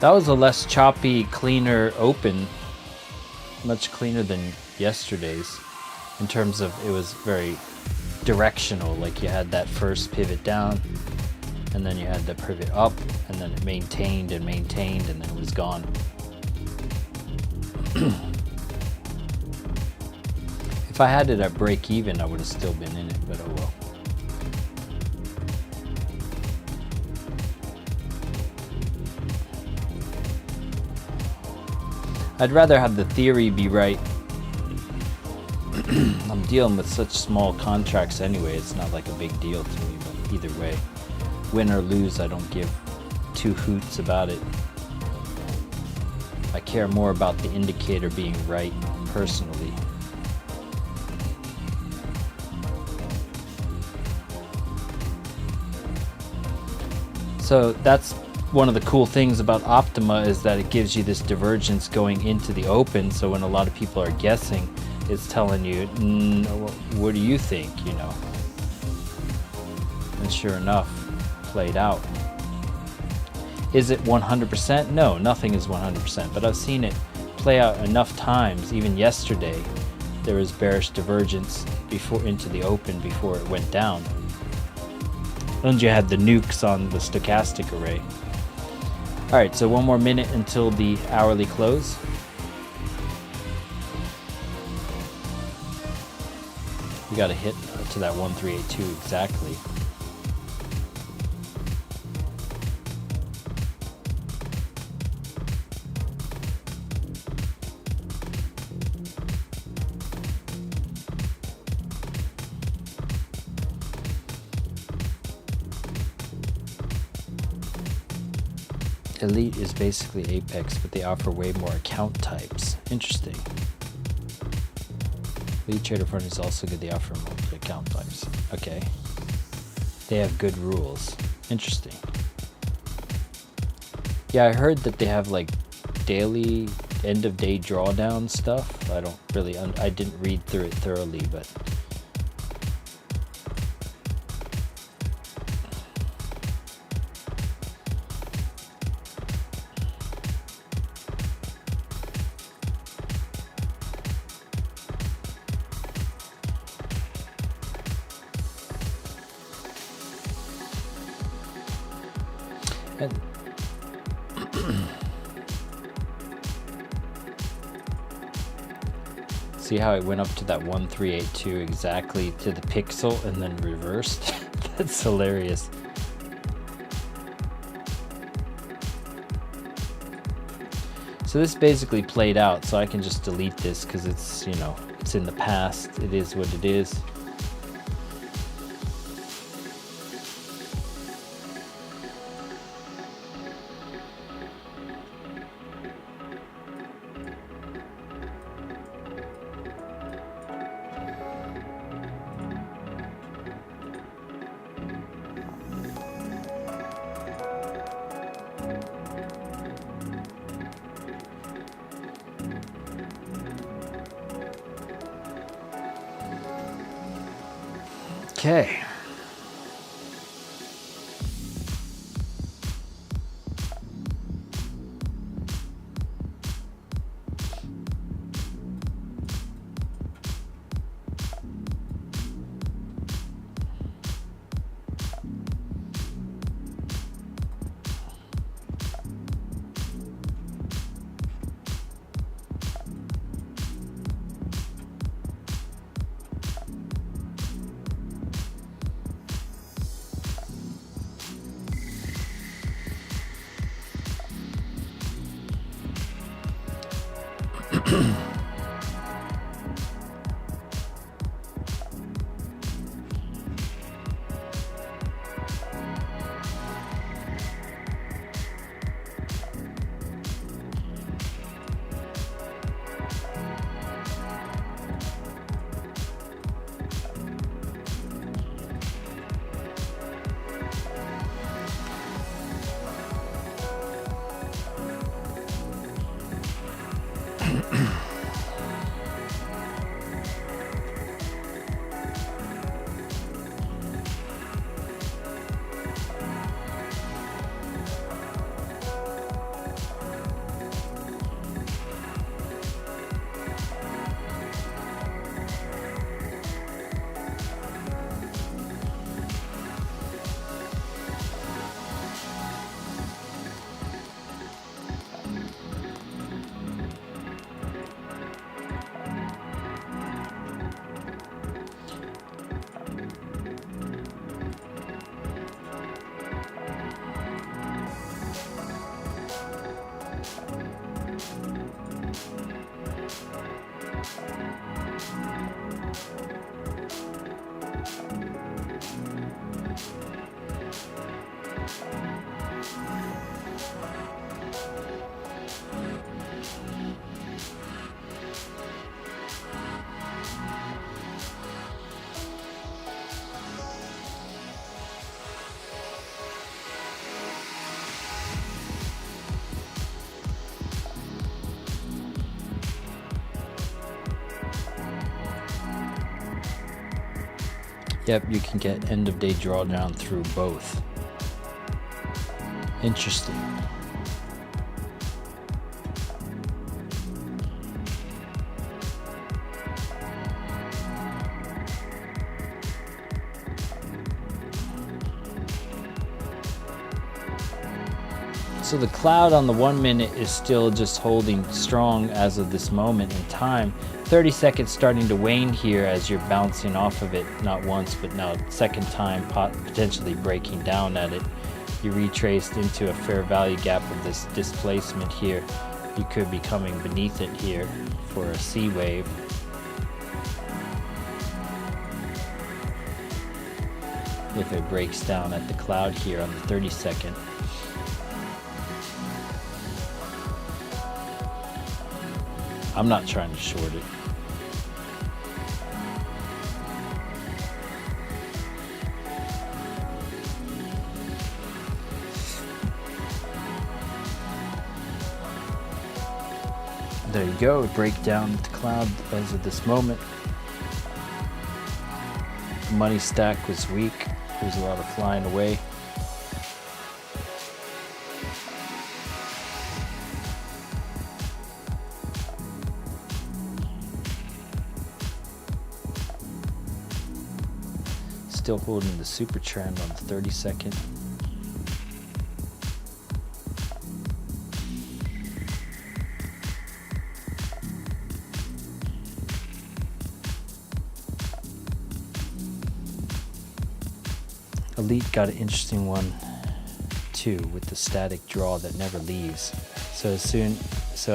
That was a less choppy, cleaner open, much cleaner than yesterday's, in terms of it was very directional, like you had that first pivot down and then you had the pivot up, and then it maintained and maintained, and then it was gone. If I had it at break even, I would have still been in it, but oh well. I'd rather have the theory be right. I'm dealing with such small contracts anyway, it's not like a big deal to me, but either way, win or lose, I don't give two hoots about it. I care more about the indicator being right personally. So that's one of the cool things about Optima, is that it gives you this divergence going into the open. So when a lot of people are guessing, it's telling you, what do you think, you know? And sure enough, played out. Is it 100%? No, nothing is 100%, but I've seen it play out enough times. Even yesterday, there was bearish divergence before into the open before it went down. And you had the nukes on the stochastic array. All right, so one more minute until the hourly close. You got to hit to that 1382 exactly. Elite is basically Apex, but they offer way more account types. Interesting. Elite Trader Fund is also good. They offer multiple account types. Okay. They have good rules. Interesting. Yeah, I heard that they have like daily end of day drawdown stuff. I don't really, I didn't read through it thoroughly, but see how it went up to that 1382 exactly to the pixel and then reversed? That's hilarious. So this basically played out, so I can just delete this because it's, you know, it's in the past. It is what it is. Okay. Yep, you can get end of day drawdown through both. Interesting. So the cloud on the 1 minute is still just holding strong as of this moment in time. 30 seconds starting to wane here as you're bouncing off of it, not once, but now second time, potentially breaking down at it. You retraced into a fair value gap of this displacement here. You could be coming beneath it here for a C wave. If it breaks down at the cloud here on the 30 second. I'm not trying to short it. There you go, break down the cloud as of this moment. The money stack was weak. There's a lot of flying away. Still holding the super trend on the 30 second. Elite got an interesting one too with the static draw that never leaves. So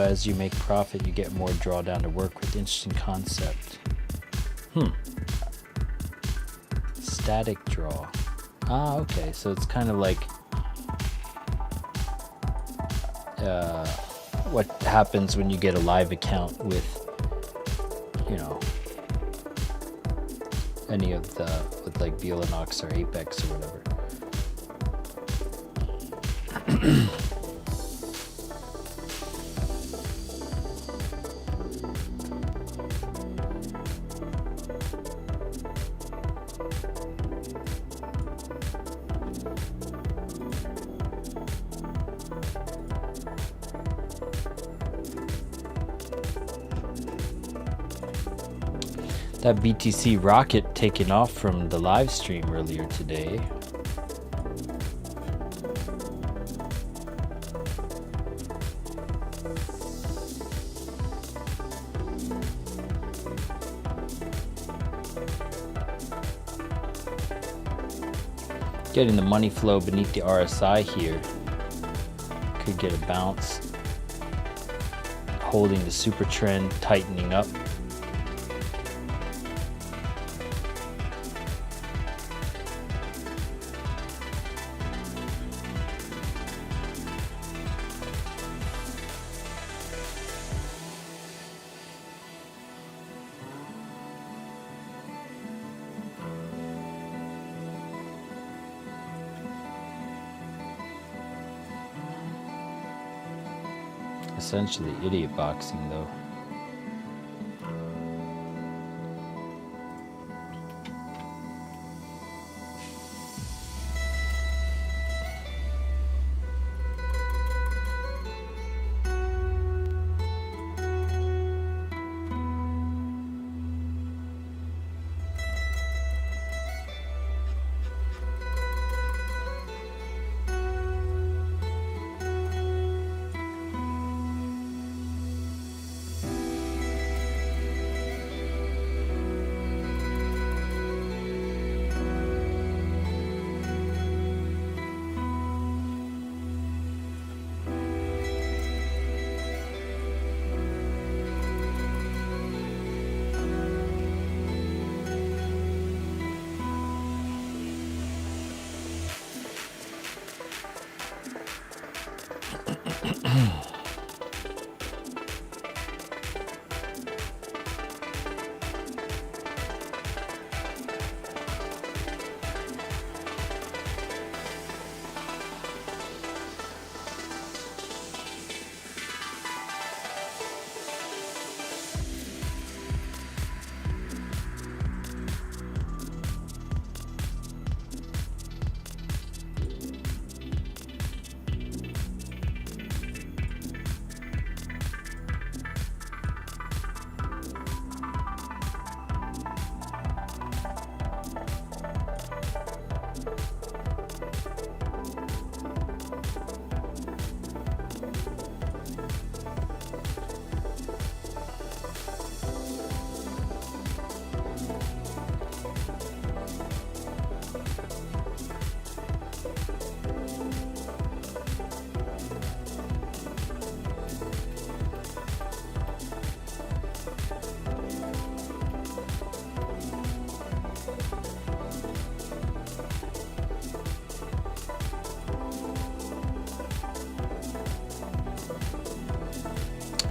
as you make profit, you get more drawdown to work with. Interesting concept. Static draw. Ah, okay. So it's kind of like what happens when you get a live account with, you know, any of the, with like 𝗥𝗲𝗃𝗁 or Apex or whatever. That BTC rocket taking off from the live stream earlier today. Getting the money flow beneath the RSI here. Could get a bounce. Holding the super trend, tightening up. Essentially idiot boxing though.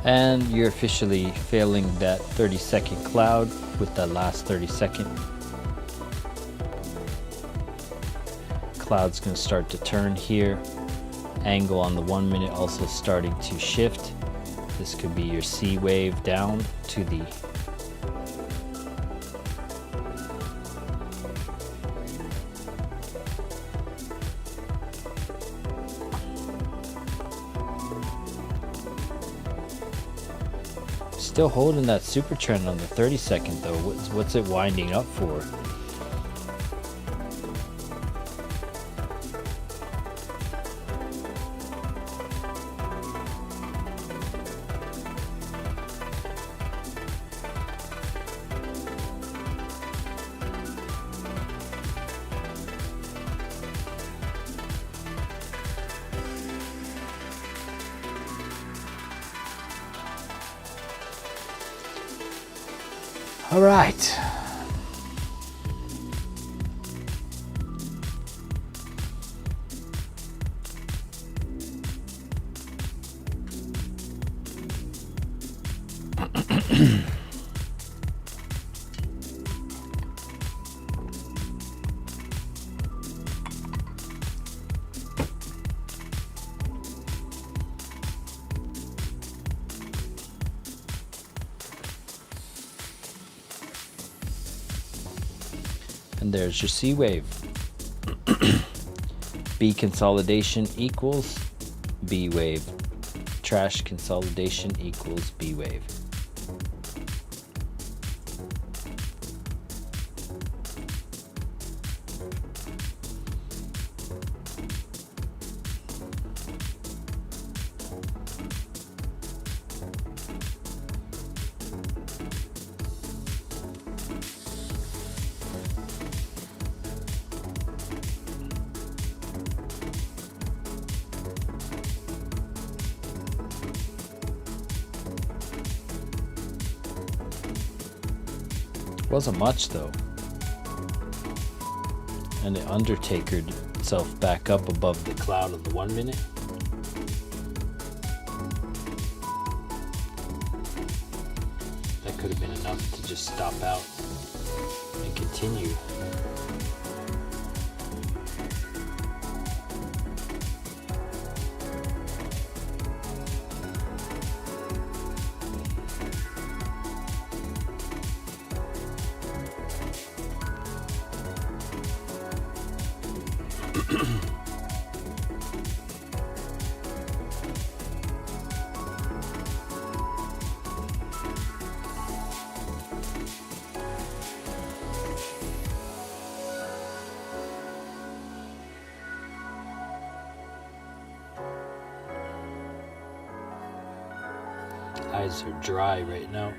And you're officially failing that 30-second cloud with that last 30-second. Cloud's going to start to turn here. Angle on the 1 minute also starting to shift. This could be your C wave down to the still holding that super trend on the 30-second though. What's it winding up for? All right. And there's your C wave. B consolidation equals B wave. Trash consolidation equals B wave. Wasn't much though, and it undertakered itself back up above the cloud of the 1 minute. That could have been enough to just stop out and continue. Eyes are dry right now.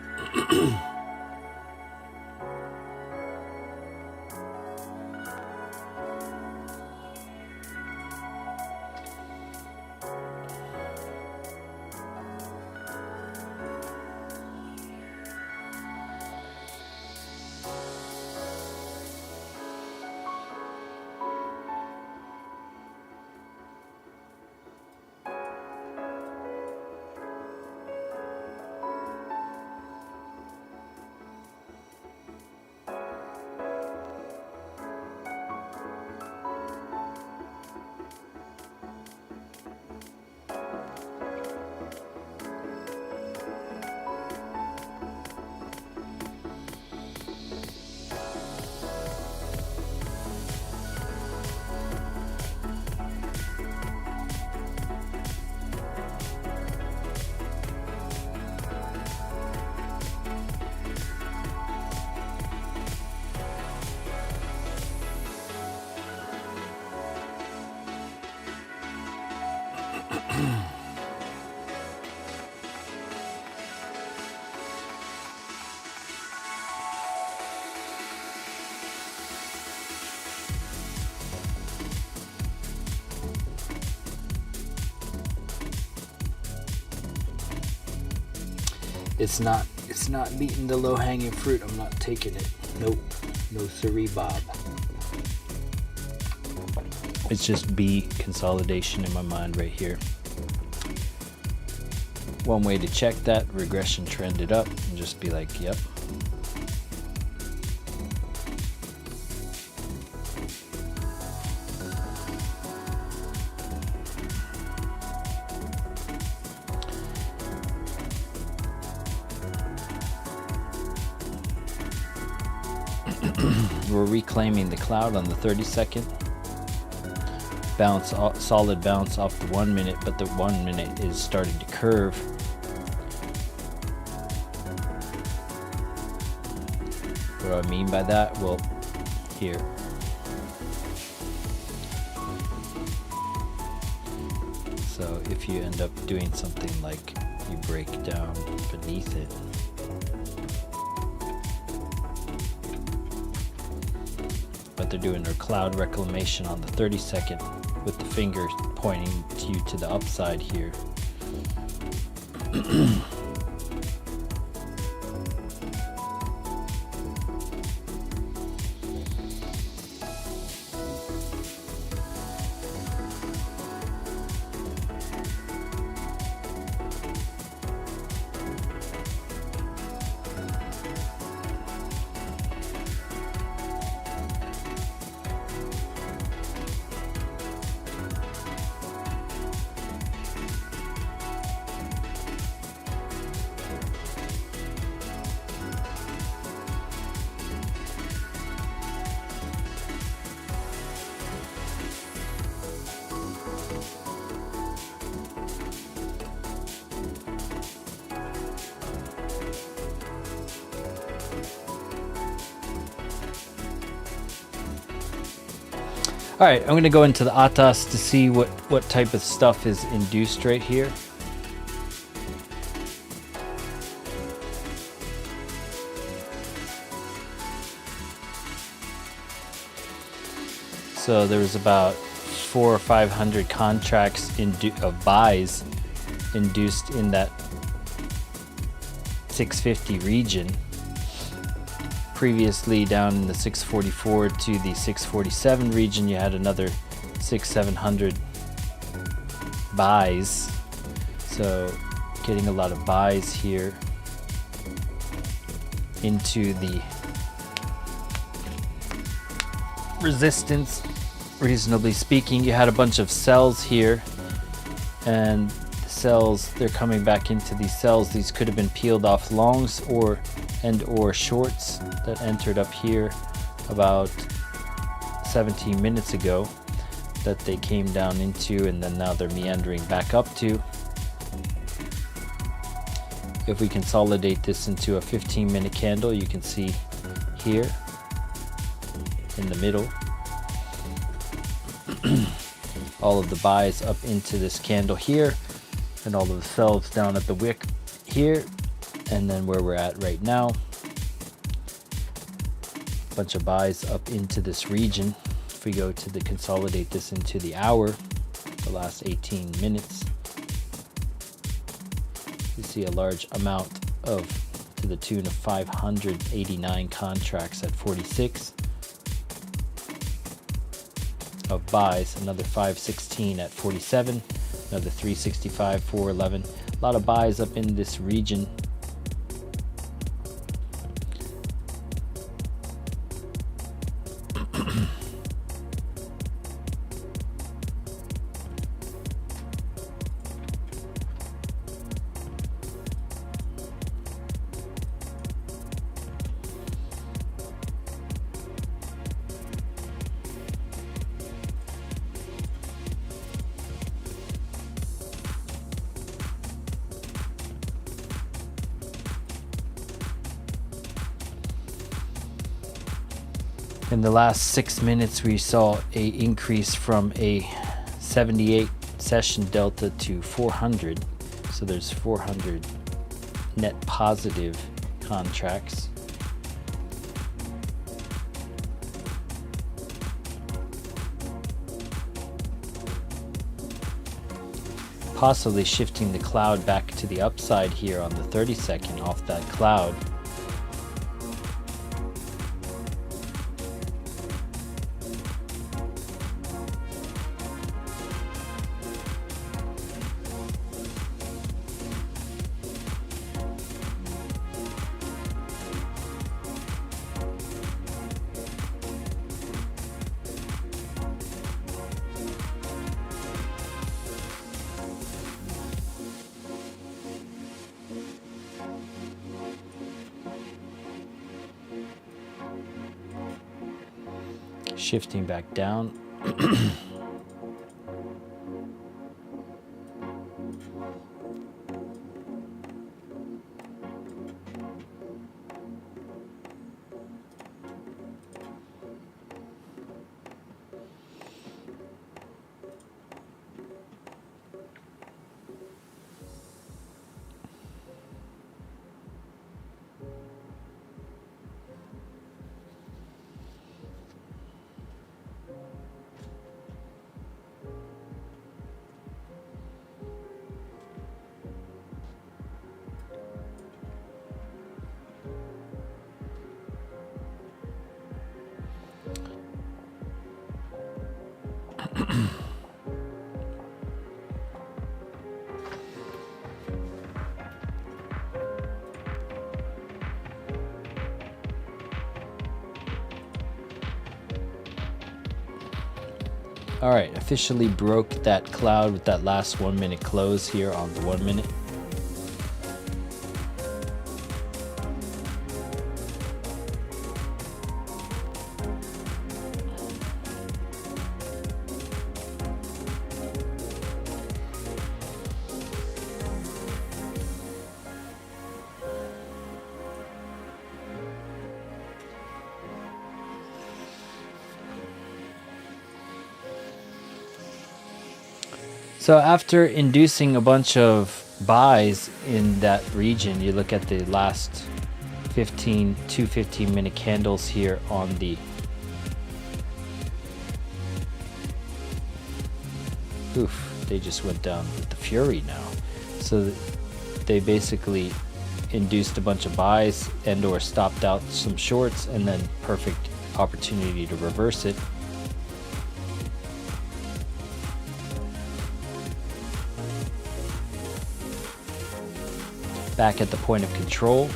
It's not beating the low-hanging fruit. I'm not taking it. Nope. No siree, Bob. It's just B consolidation in my mind right here. One way to check that, regression trended up, and just be like, yep. We're reclaiming the cloud on the 30-second. Solid bounce off the 1 minute, but the 1 minute is starting to curve. What do I mean by that? Well, here. So if you end up doing something like you break down beneath it, but they're doing their cloud reclamation on the 30-second with the finger pointing to you to the upside here. All right, I'm going to go into the ATAS to see what type of stuff is induced right here. So there was about 400 or 500 contracts of buys induced in that 650 region. Previously down in the 644 to the 647 region, you had another 600-700 buys. So getting a lot of buys here into the resistance. Reasonably speaking, you had a bunch of sells here, and the sells, they're coming back into these sells. These could have been peeled off longs or shorts that entered up here about 17 minutes ago that they came down into, and then now they're meandering back up to. If we consolidate this into a 15-minute candle, you can see here in the middle all of the buys up into this candle here, and all of the sells down at the wick here, and then where we're at right now, a bunch of buys up into this region. If we go to the consolidate this into the hour, the last 18 minutes, you see a large amount of, to the tune of 589 contracts at 46 of buys, another 516 at 47, another 365, 411. A lot of buys up in this region. In the last 6 minutes, we saw a increase from a 78 session delta to 400. So there's 400 net positive contracts. Possibly shifting the cloud back to the upside here on the 30-second off that cloud. Shifting back down. All right, officially broke that cloud with that last 1 minute close here on the 1 minute. So after inducing a bunch of buys in that region, you look at the last 15 minute candles here on the they just went down with the fury now. So they basically induced a bunch of buys and or stopped out some shorts, and then perfect opportunity to reverse it. Back at the point of control.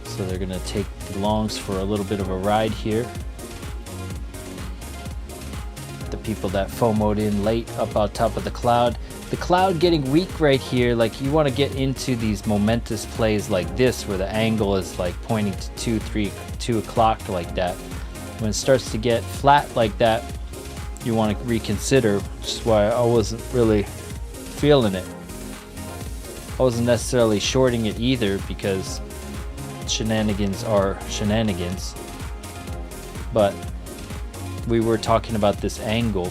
So they're going to take the longs for a little bit of a ride here. The people that FOMO'd in late up on top of the cloud. The cloud getting weak right here. Like, you want to get into these momentous plays like this where the angle is like pointing to 2 o'clock like that. When it starts to get flat like that, you want to reconsider, which is why I wasn't really feeling it. I wasn't necessarily shorting it either, because shenanigans are shenanigans. But we were talking about this angle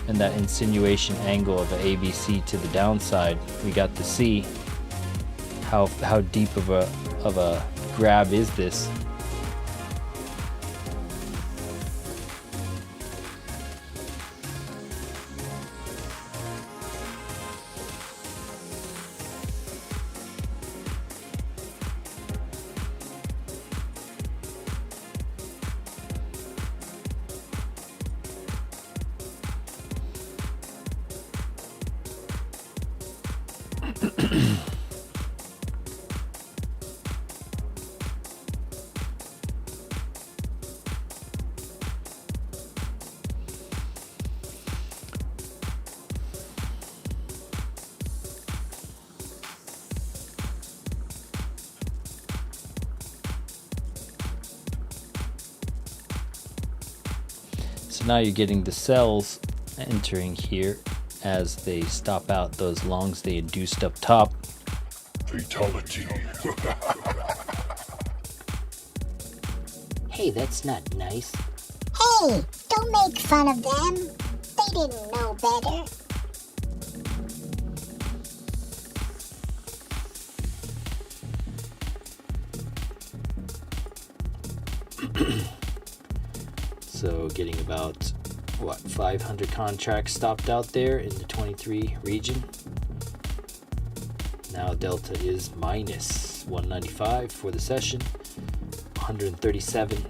and that insinuation angle of an ABC to the downside. We got to see how deep of a grab is this. So now you're getting the sells entering here as they stop out those longs they induced up top. Fatality. Hey, that's not nice. Hey, don't make fun of them. They didn't know better. So getting about, 500 contracts stopped out there in the 23 region. Now delta is minus 195 for the session. 337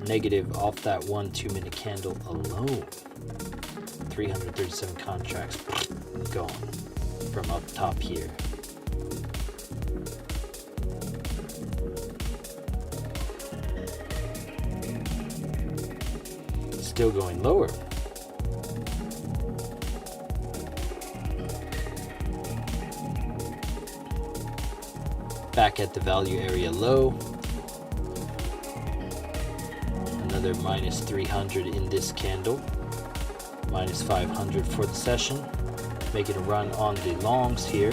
negative off that 1 2-minute candle alone. 337 contracts gone from up top here. Still going lower. back at the value area low. Another minus 300 in this candle, minus 500 for the session, making a run on the longs here.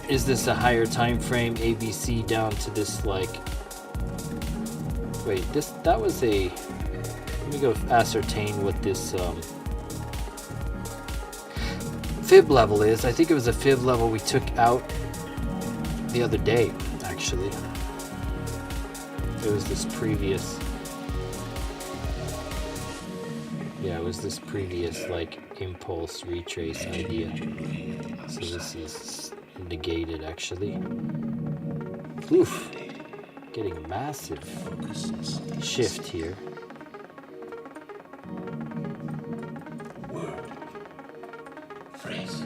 Is this a higher time frame? ABC down to this, like, wait, that was a, let me go ascertain what this fib level is. I think it was a fib level we took out the other day, actually. It was this previous, yeah, it was this previous, like, impulse retrace idea. So this is negated, actually. Oof, getting a massive shift here. Word. Phrase.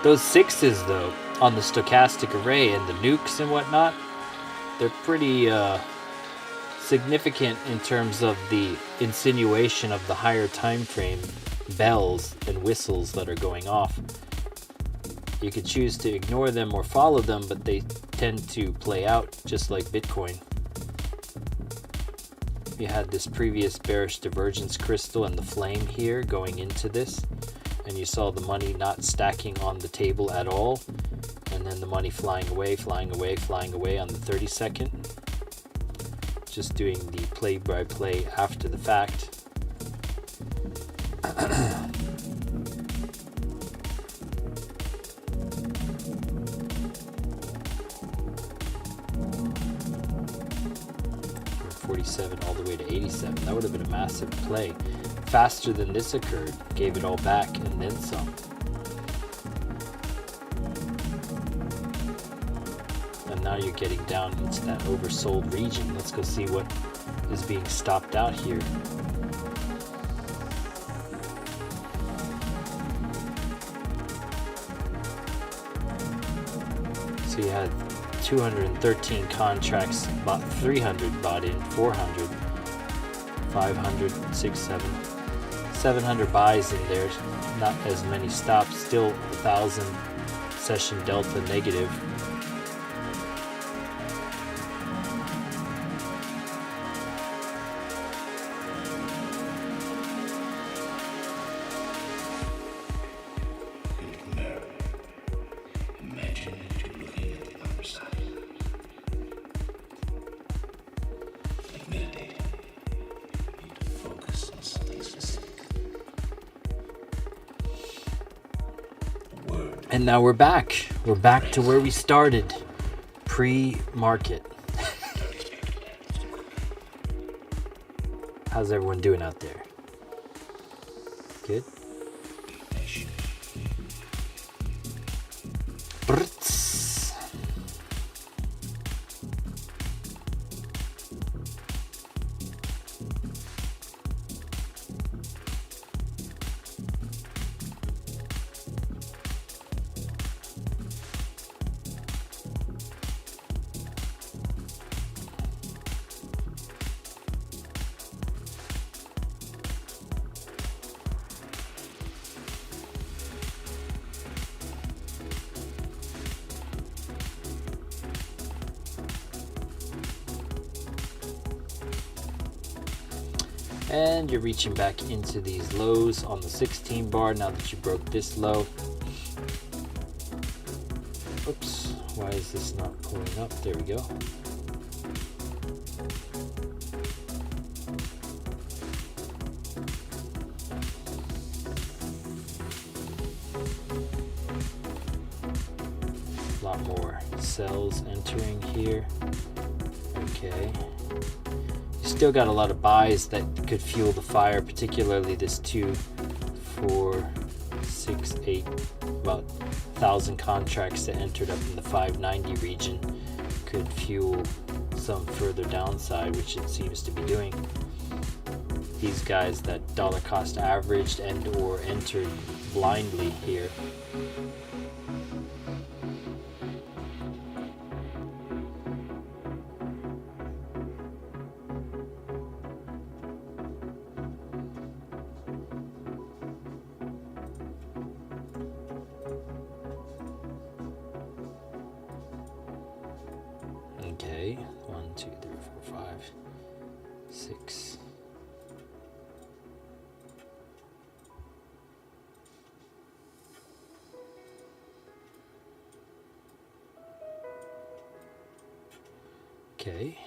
Those sixes, though, on the stochastic array and the nukes and whatnot, they're pretty significant in terms of the insinuation of the higher time frame bells and whistles that are going off. You could choose to ignore them or follow them, but they tend to play out just like Bitcoin. You had this previous bearish divergence crystal and the flame here going into this, and you saw the money not stacking on the table at all, and then the money flying away, flying away, flying away on the 30-second. Just doing the play-by-play after the fact. From 47 all the way to 87. That would have been a massive play. Faster than this occurred, gave it all back and then some. And now you're getting down into that oversold region. Let's go see what is being stopped out here. So you had 213 contracts, bought 300, bought in 400, 500, 600, 700 buys in there, not as many stops, still 1,000 session delta negative. Imagine that you're looking at the other side. Like meditating. You need to focus on something specific. Word. And now we're back. We're back to where we started, pre-market. How's everyone doing out there? Good? Brrts. And you're reaching back into these lows on the 16 bar now that you broke this low. Oops, why is this not pulling up? There we go. A lot more cells entering here. Okay. Still got a lot of buys that could fuel the fire, particularly this 2, 4, 6, 8, about 1,000 contracts that entered up in the 590 region could fuel some further downside, which it seems to be doing. These guys that dollar cost averaged and or entered blindly here. Okay, 1, 2, 3, 4, 5, 6. Okay.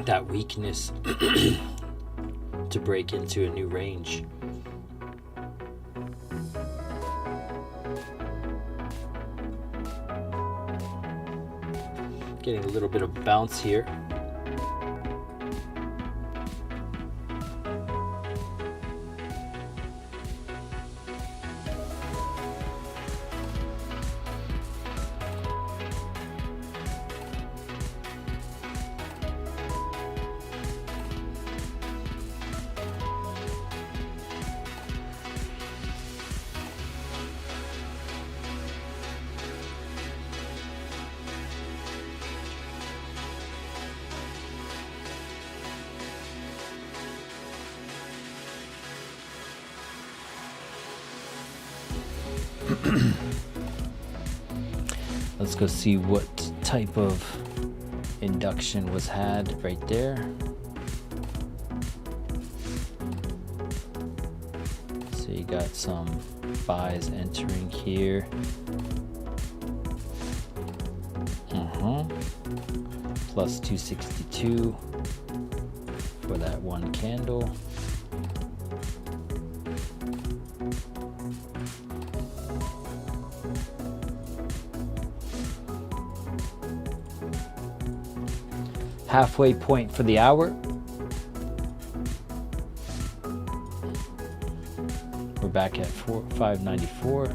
That weakness to break into a new range. Getting a little bit of bounce here. Let's go see what type of induction was had right there. So you got some buys entering here. Plus 262 for that one candle. Halfway point for the hour. We're back at 594.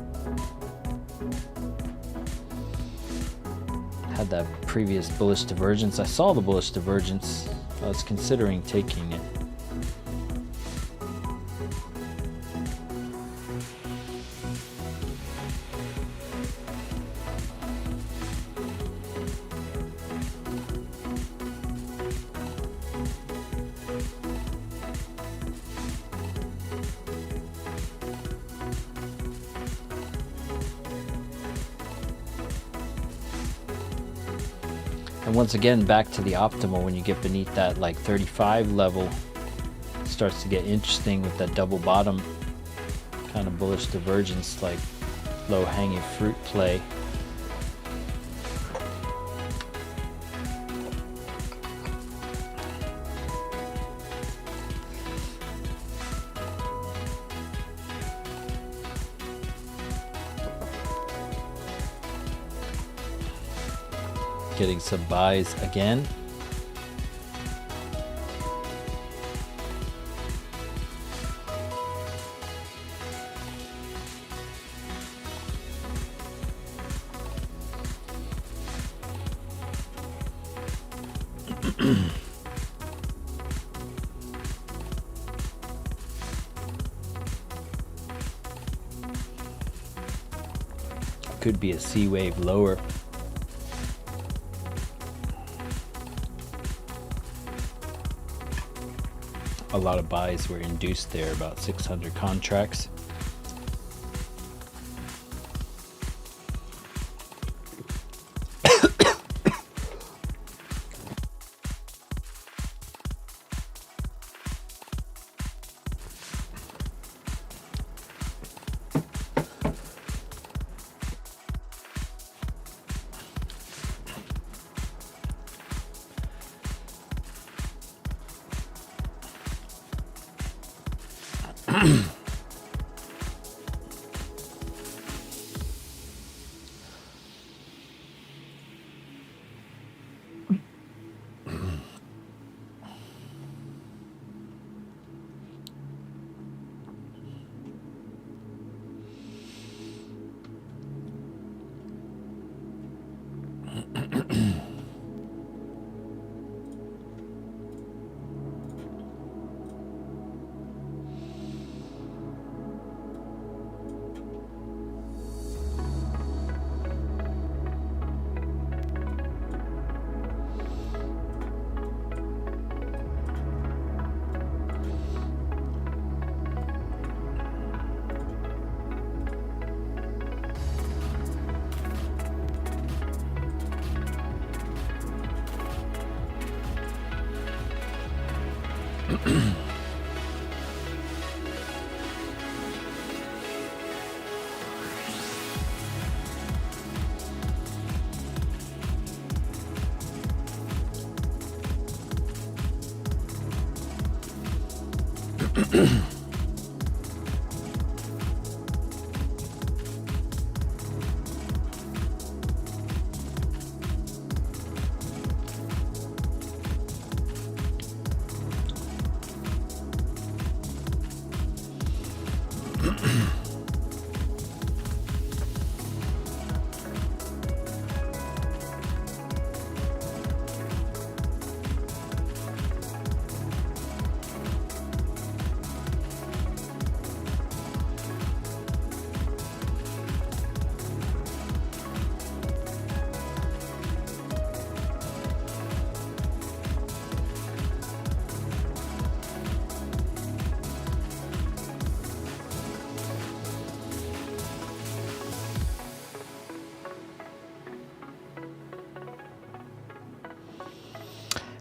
Had that previous bullish divergence. I saw the bullish divergence. I was considering taking it. And once again, back to the optimal, when you get beneath that like 35 level, it starts to get interesting with that double bottom kind of bullish divergence, like low hanging fruit play. Getting some buys again. Could be a C wave lower. A lot of buys were induced there, about 600 contracts.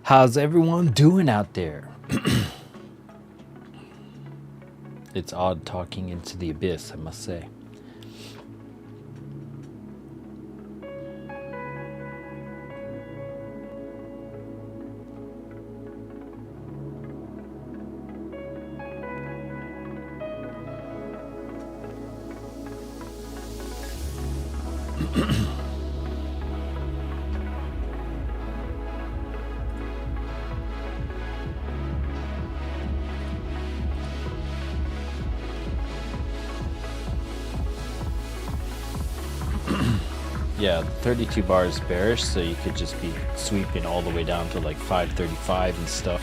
How's everyone doing out there? It's odd talking into the abyss, I must say. Yeah, 32 bars bearish, so you could just be sweeping all the way down to like 535 and stuff.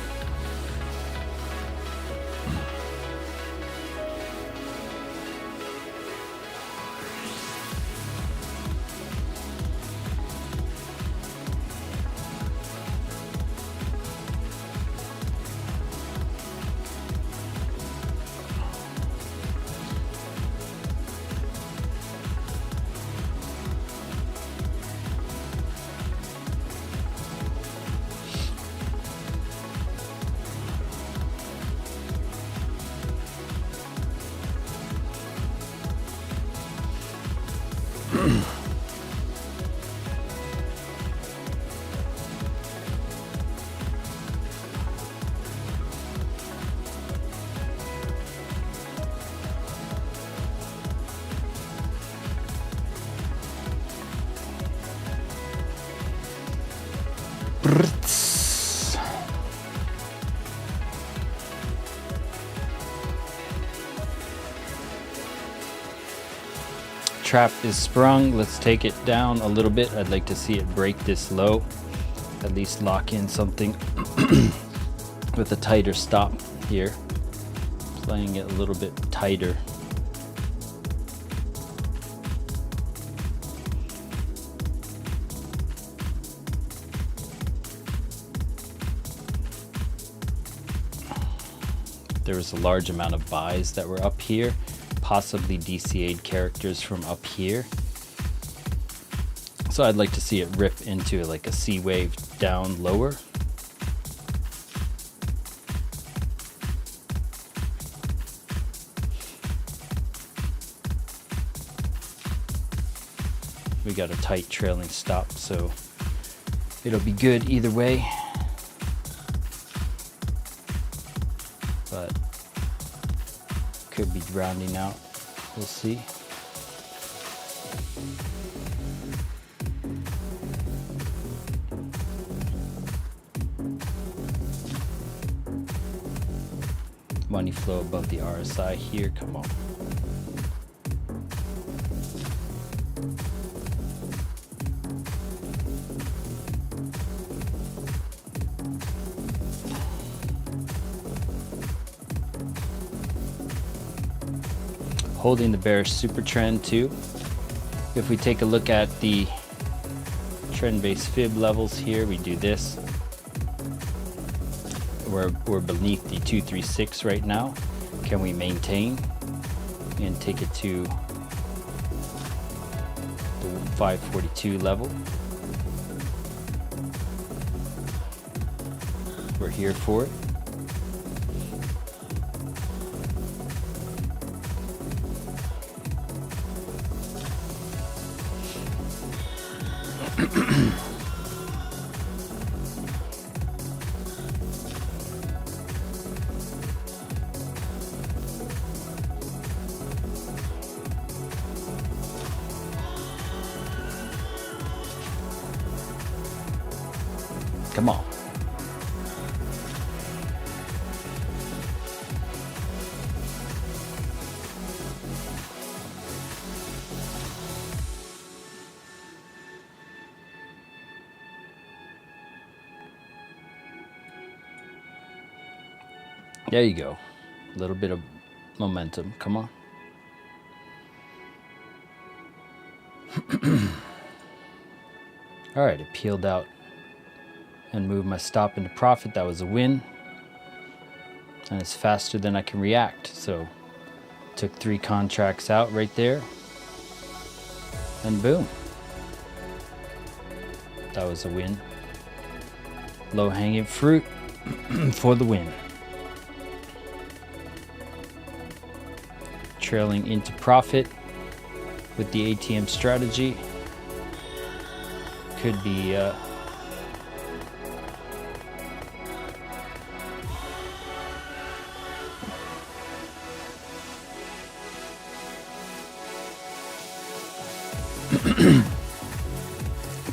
Trap is sprung. Let's take it down a little bit. I'd like to see it break this low, at least lock in something with a tighter stop here, playing it a little bit tighter. There was a large amount of buys that were up here, possibly DCA'd characters from up here. So I'd like to see it rip into like a C wave down lower. We got a tight trailing stop, so it'll be good either way. But Could be rounding out. We'll see. Money flow above the RSI here. Come on. Holding the bearish super trend too. If we take a look at the trend-based fib levels here, we do this. We're beneath the 236 right now. Can we maintain and take it to the 542 level? We're here for it. Come on. There you go. A little bit of momentum. Come on. All right, it peeled out and moved my stop into profit. That was a win. And it's faster than I can react. So took 3 contracts out right there. And boom. That was a win. Low hanging fruit for the win. Trailing into profit with the ATM strategy. Could be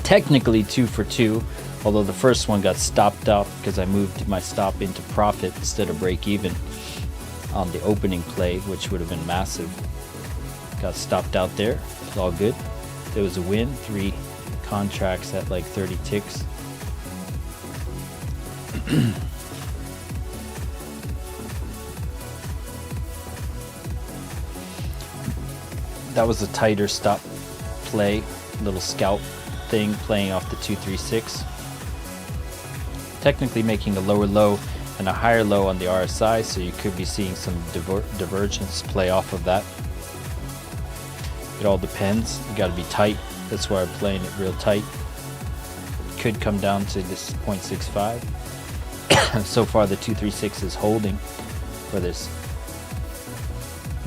technically 2 for 2, although the first one got stopped out because I moved my stop into profit instead of break even on the opening play, which would have been massive. Got stopped out there. It's all good. There was a win. 3 contracts at like 30 ticks. That was a tighter stop play, little scalp thing playing off the 236. Technically making a lower low and a higher low on the RSI, so you could be seeing some divergence play off of that. It all depends. You got to be tight. That's why I'm playing it real tight. Could come down to this 0.65. So far the 236 is holding for this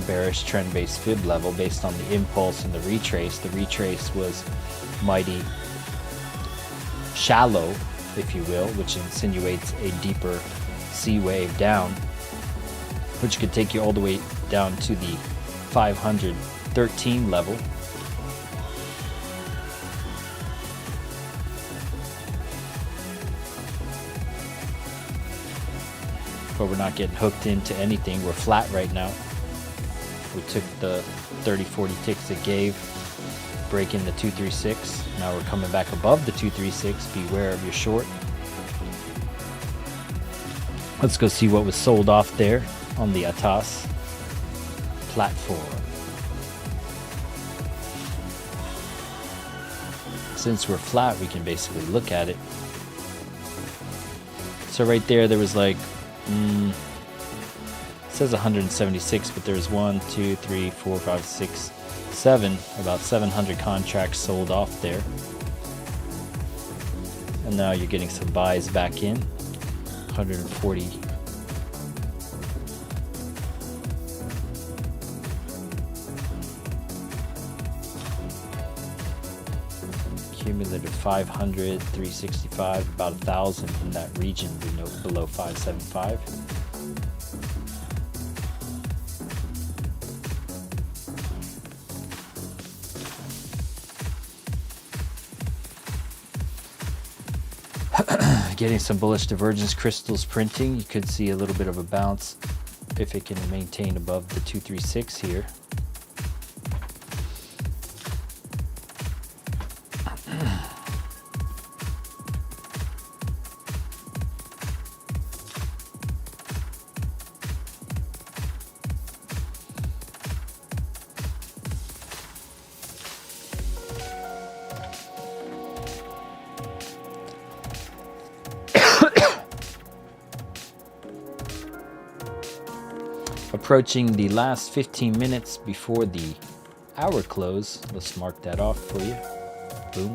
bearish trend-based fib level based on the impulse and the retrace. The retrace was mighty shallow, if you will, which insinuates a deeper C wave down, which could take you all the way down to the 513 level. But we're not getting hooked into anything. We're flat right now. We took the 30-40 ticks it gave, breaking the 236. Now we're coming back above the 236. Beware of your short. Let's go see what was sold off there on the ATAS platform. Since we're flat, we can basically look at it. So right there was like, it says 176, but there's 1, 2, 3, 4, 5, 6, 7, about 700 contracts sold off there. And now you're getting some buys back in. 140. Cumulative 500, 365, about 1,000 in that region below 575. Getting some bullish divergence crystals printing. You could see a little bit of a bounce if it can maintain above the 236 here. Approaching the last 15 minutes before the hour close. Let's mark that off for you. Boom.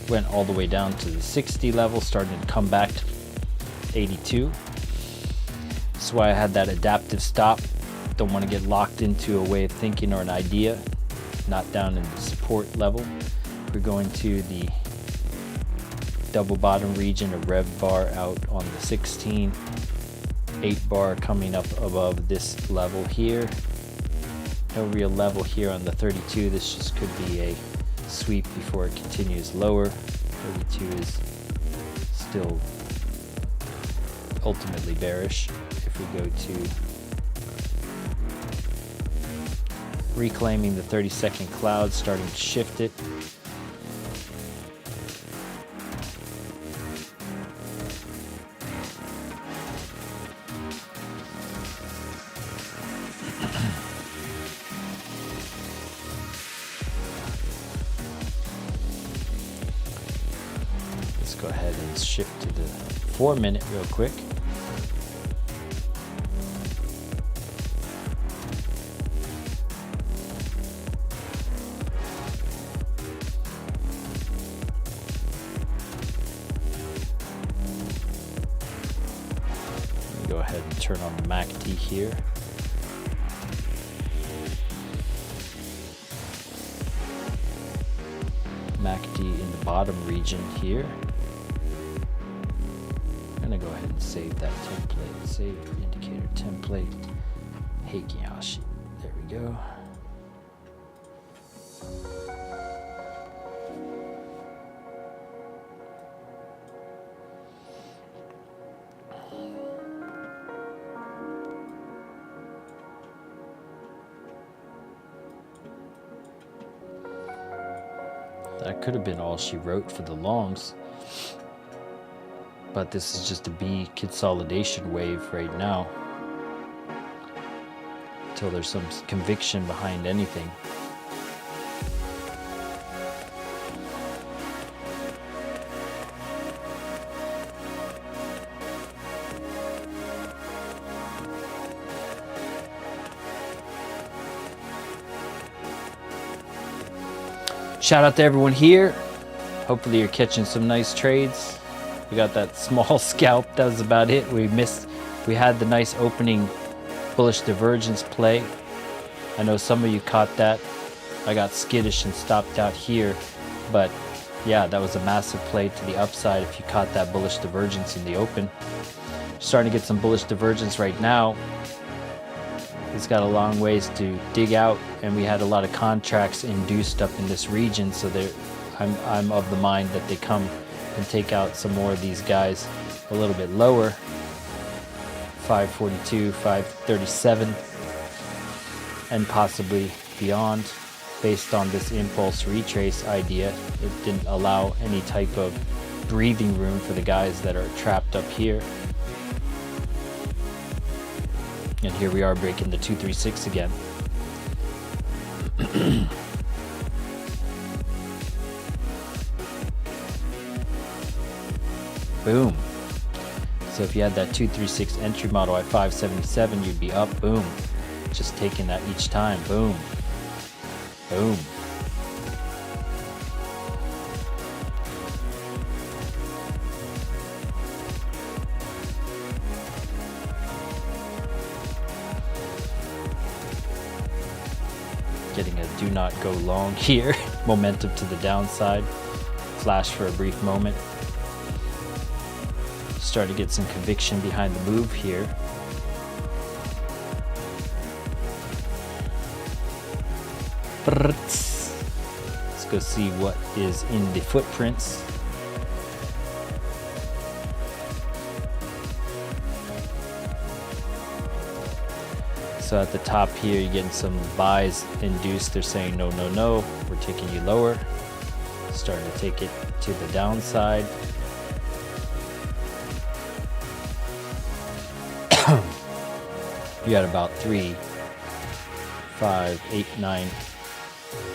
Went all the way down to the 60 level, starting to come back to 82. That's why I had that adaptive stop. Don't want to get locked into a way of thinking or an idea, not down in the support level. We're going to the double bottom region of rev bar out on the 16, 8 bar coming up above this level here. No real level here on the 32. This just could be a sweep before it continues lower. 32 is still ultimately bearish. If we go to reclaiming the 30-second cloud, starting to shift it. Let's go ahead and shift to the 4-minute real quick. Go ahead and turn on the MACD here. MACD in the bottom region here. I'm gonna go ahead and save that template. Save indicator template. 𝗥𝗲𝗹𝗁𝗁𝗲𝗂. There we go. That could have been all she wrote for the longs, but this is just a B consolidation wave right now until there's some conviction behind anything. Shout out to everyone here. Hopefully you're catching some nice trades. We got that small scalp. That was about it. We had the nice opening bullish divergence play. I know some of you caught that. I got skittish and stopped out here. But yeah, that was a massive play to the upside if you caught that bullish divergence in the open. Starting to get some bullish divergence right now. It's got a long ways to dig out, and we had a lot of contracts induced up in this region, so I'm of the mind that they come and take out some more of these guys a little bit lower. 542, 537, and possibly beyond. Based on this impulse retrace idea, it didn't allow any type of breathing room for the guys that are trapped up here. And here we are breaking the 236 again. Boom. So if you had that 236 entry model at 577, you'd be up. Boom. Just taking that each time. Boom. Boom. Getting a do not go long here. Momentum to the downside. Flash for a brief moment. Starting to get some conviction behind the move here. Let's go see what is in the footprints. So at the top here, you're getting some buys induced. They're saying, no, no, no, we're taking you lower. Starting to take it to the downside. You had about 3, 5, 8, 9,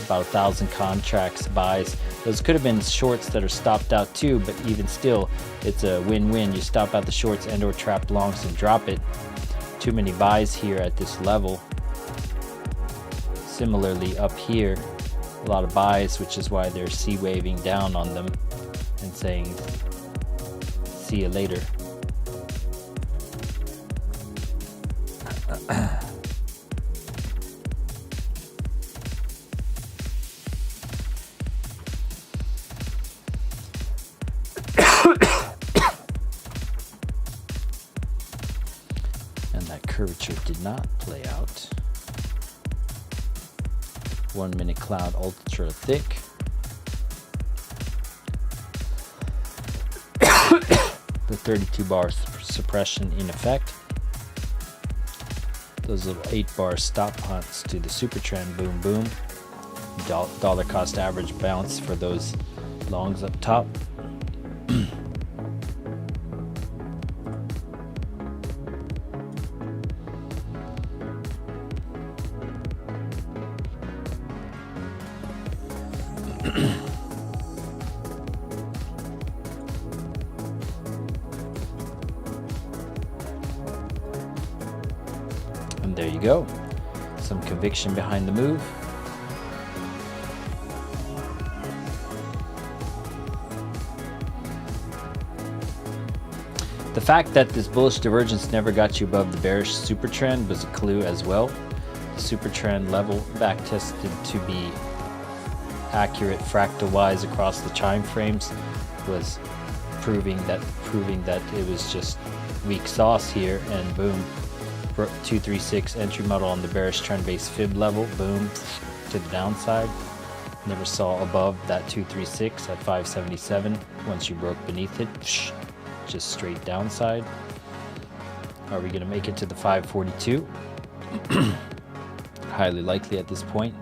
about 1,000 contracts, buys. Those could have been shorts that are stopped out too, but even still, it's a win-win. You stop out the shorts and or trap longs and drop it. Too many buys here at this level. Similarly up here, a lot of buys, which is why they're C-waving down on them and saying, see you later. And that curvature did not play out. 1 minute cloud ultra thick. The 32 bar suppression in effect. Those little 8 bar stop hunts to the super trend, boom boom. Dollar cost average bounce for those longs up top. And there you go. Some conviction behind the move. The fact that this bullish divergence never got you above the bearish super trend was a clue as well. The super trend level back tested to be accurate fractal wise across the time frames was proving that it was just weak sauce here, and boom, 236 entry model on the bearish trend base fib level, boom, to the downside. Never saw above that 236 at 577. Once you broke beneath it, just straight downside. Are we going to make it to the 542? Highly likely at this point.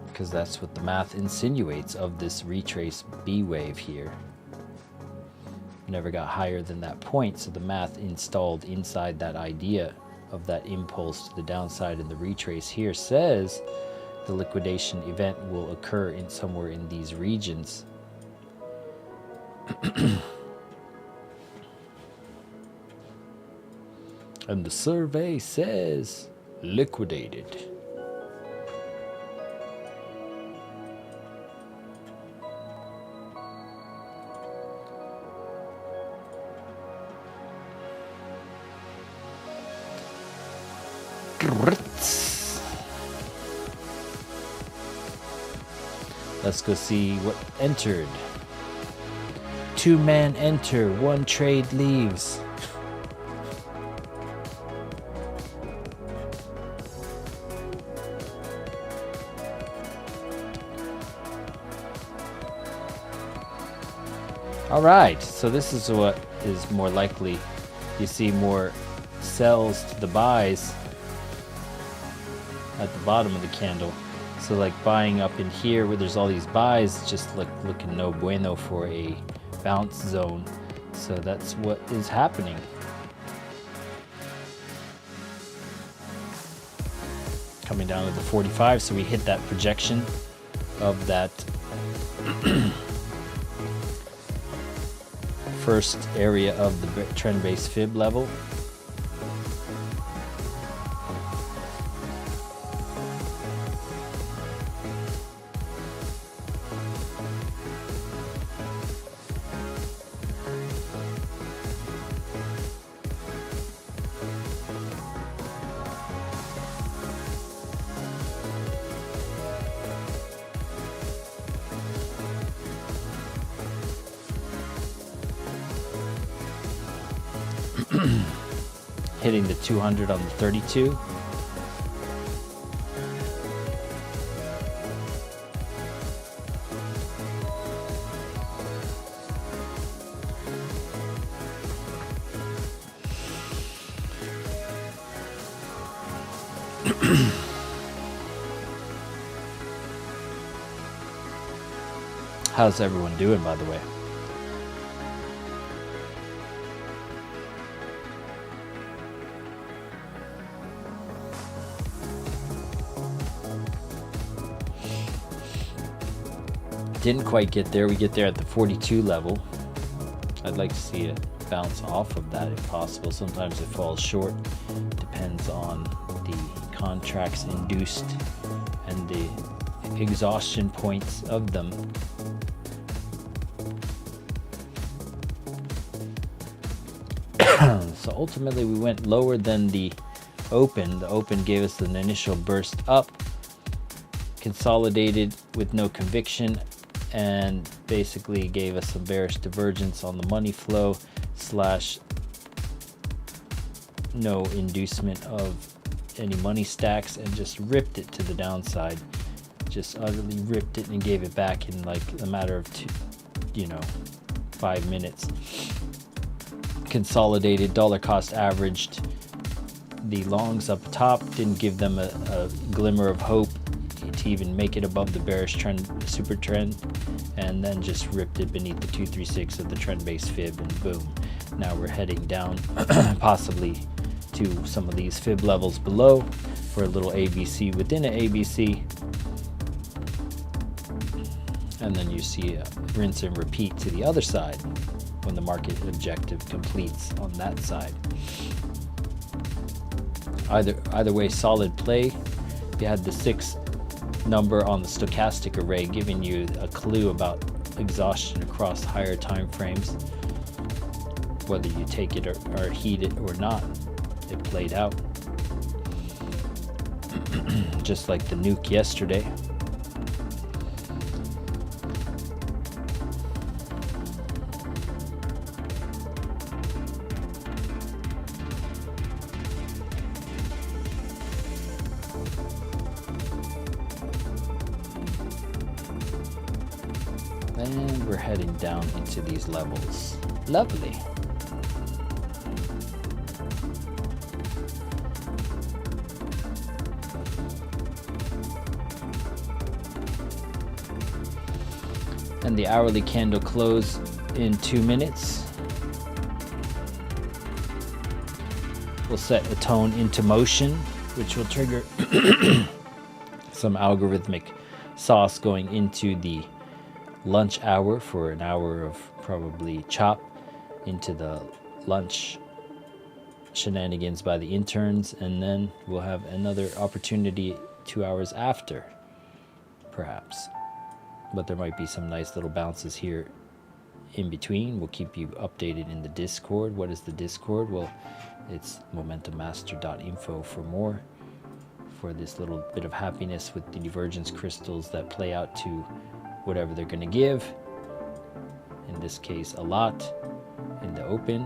Because that's what the math insinuates of this retrace B wave here. Never got higher than that point, so the math installed inside that idea of that impulse to the downside, and the retrace here says the liquidation event will occur in somewhere in these regions. And the survey says liquidated. Let's go see what entered. 2 men enter, 1 trade leaves. All right, so this is what is more likely. You see more sells to the buys at the bottom of the candle. So like buying up in here where there's all these buys, just like looking no bueno for a bounce zone. So that's what is happening. Coming down to the 45, so we hit that projection of that first area of the trend base fib level. hitting the 200 on the 32. How's everyone doing, by the way? Didn't quite get there. We get there at the 42 level. I'd like to see it bounce off of that if possible. Sometimes it falls short. Depends on the contracts induced and the exhaustion points of them. So ultimately we went lower than the open. The open gave us an initial burst up, consolidated with no conviction, and basically gave us some bearish divergence on the money flow slash no inducement of any money stacks, and just ripped it to the downside. Just utterly ripped it and gave it back in like a matter of 5 minutes. Consolidated, dollar cost averaged the longs up top, didn't give them a glimmer of hope to even make it above the bearish trend, super trend, and then just ripped it beneath the 236 of the trend based fib, and boom, now we're heading down possibly to some of these fib levels below for a little ABC within an ABC, and then you see a rinse and repeat to the other side when the market objective completes on that side. Either way, solid play. You had the 6 number on the stochastic array giving you a clue about exhaustion across higher time frames. Whether you take it or heed it or not, it played out. Just like the nuke yesterday. And we're heading down into these levels. Lovely. And the hourly candle close in 2 minutes. We'll set a tone into motion, which will trigger some algorithmic sauce going into the lunch hour for an hour of probably chop into the lunch shenanigans by the interns, and then we'll have another opportunity 2 hours after, perhaps. But there might be some nice little bounces here in between. We'll keep you updated in the Discord. What is the Discord? Well, it's momentummaster.info for more, for this little bit of happiness with the divergence crystals that play out to whatever they're going to give. In this case, a lot in the open.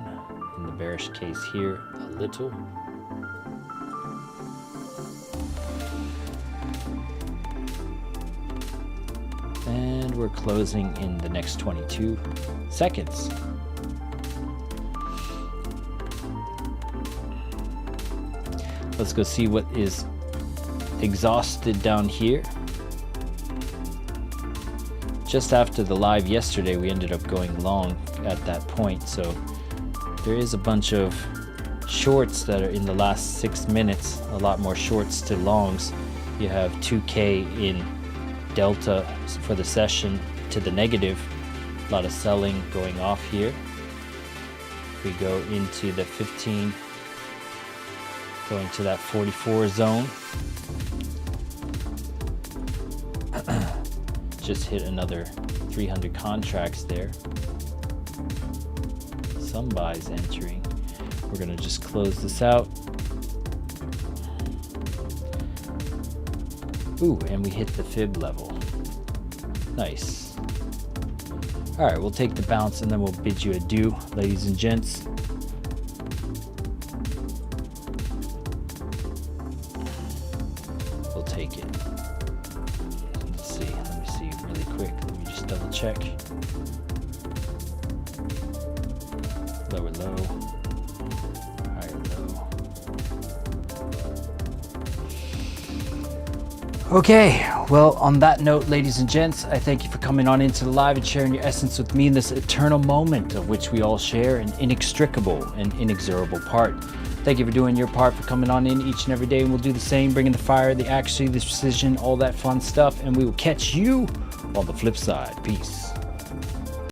In the bearish case here, a little. And we're closing in the next 22 seconds. Let's go see what is exhausted down here. Just after the live yesterday, we ended up going long at that point. So there is a bunch of shorts that are in the last 6 minutes, a lot more shorts to longs. You have 2K in delta for the session to the negative. A lot of selling going off here. We go into the 15, going to that 44 zone. Just hit another 300 contracts there. Some buys entering. We're gonna just close this out. Ooh, and we hit the fib level. Nice. All right, we'll take the bounce and then we'll bid you adieu, ladies and gents. lower low, higher low. Okay, well, on that note, ladies and gents, I thank you for coming on into the live and sharing your essence with me in this eternal moment of which we all share an inextricable and inexorable part. Thank you for doing your part, for coming on in each and every day, and we'll do the same, bringing the fire, the accuracy, the precision, all that fun stuff, and we will catch you on the flip side. Peace.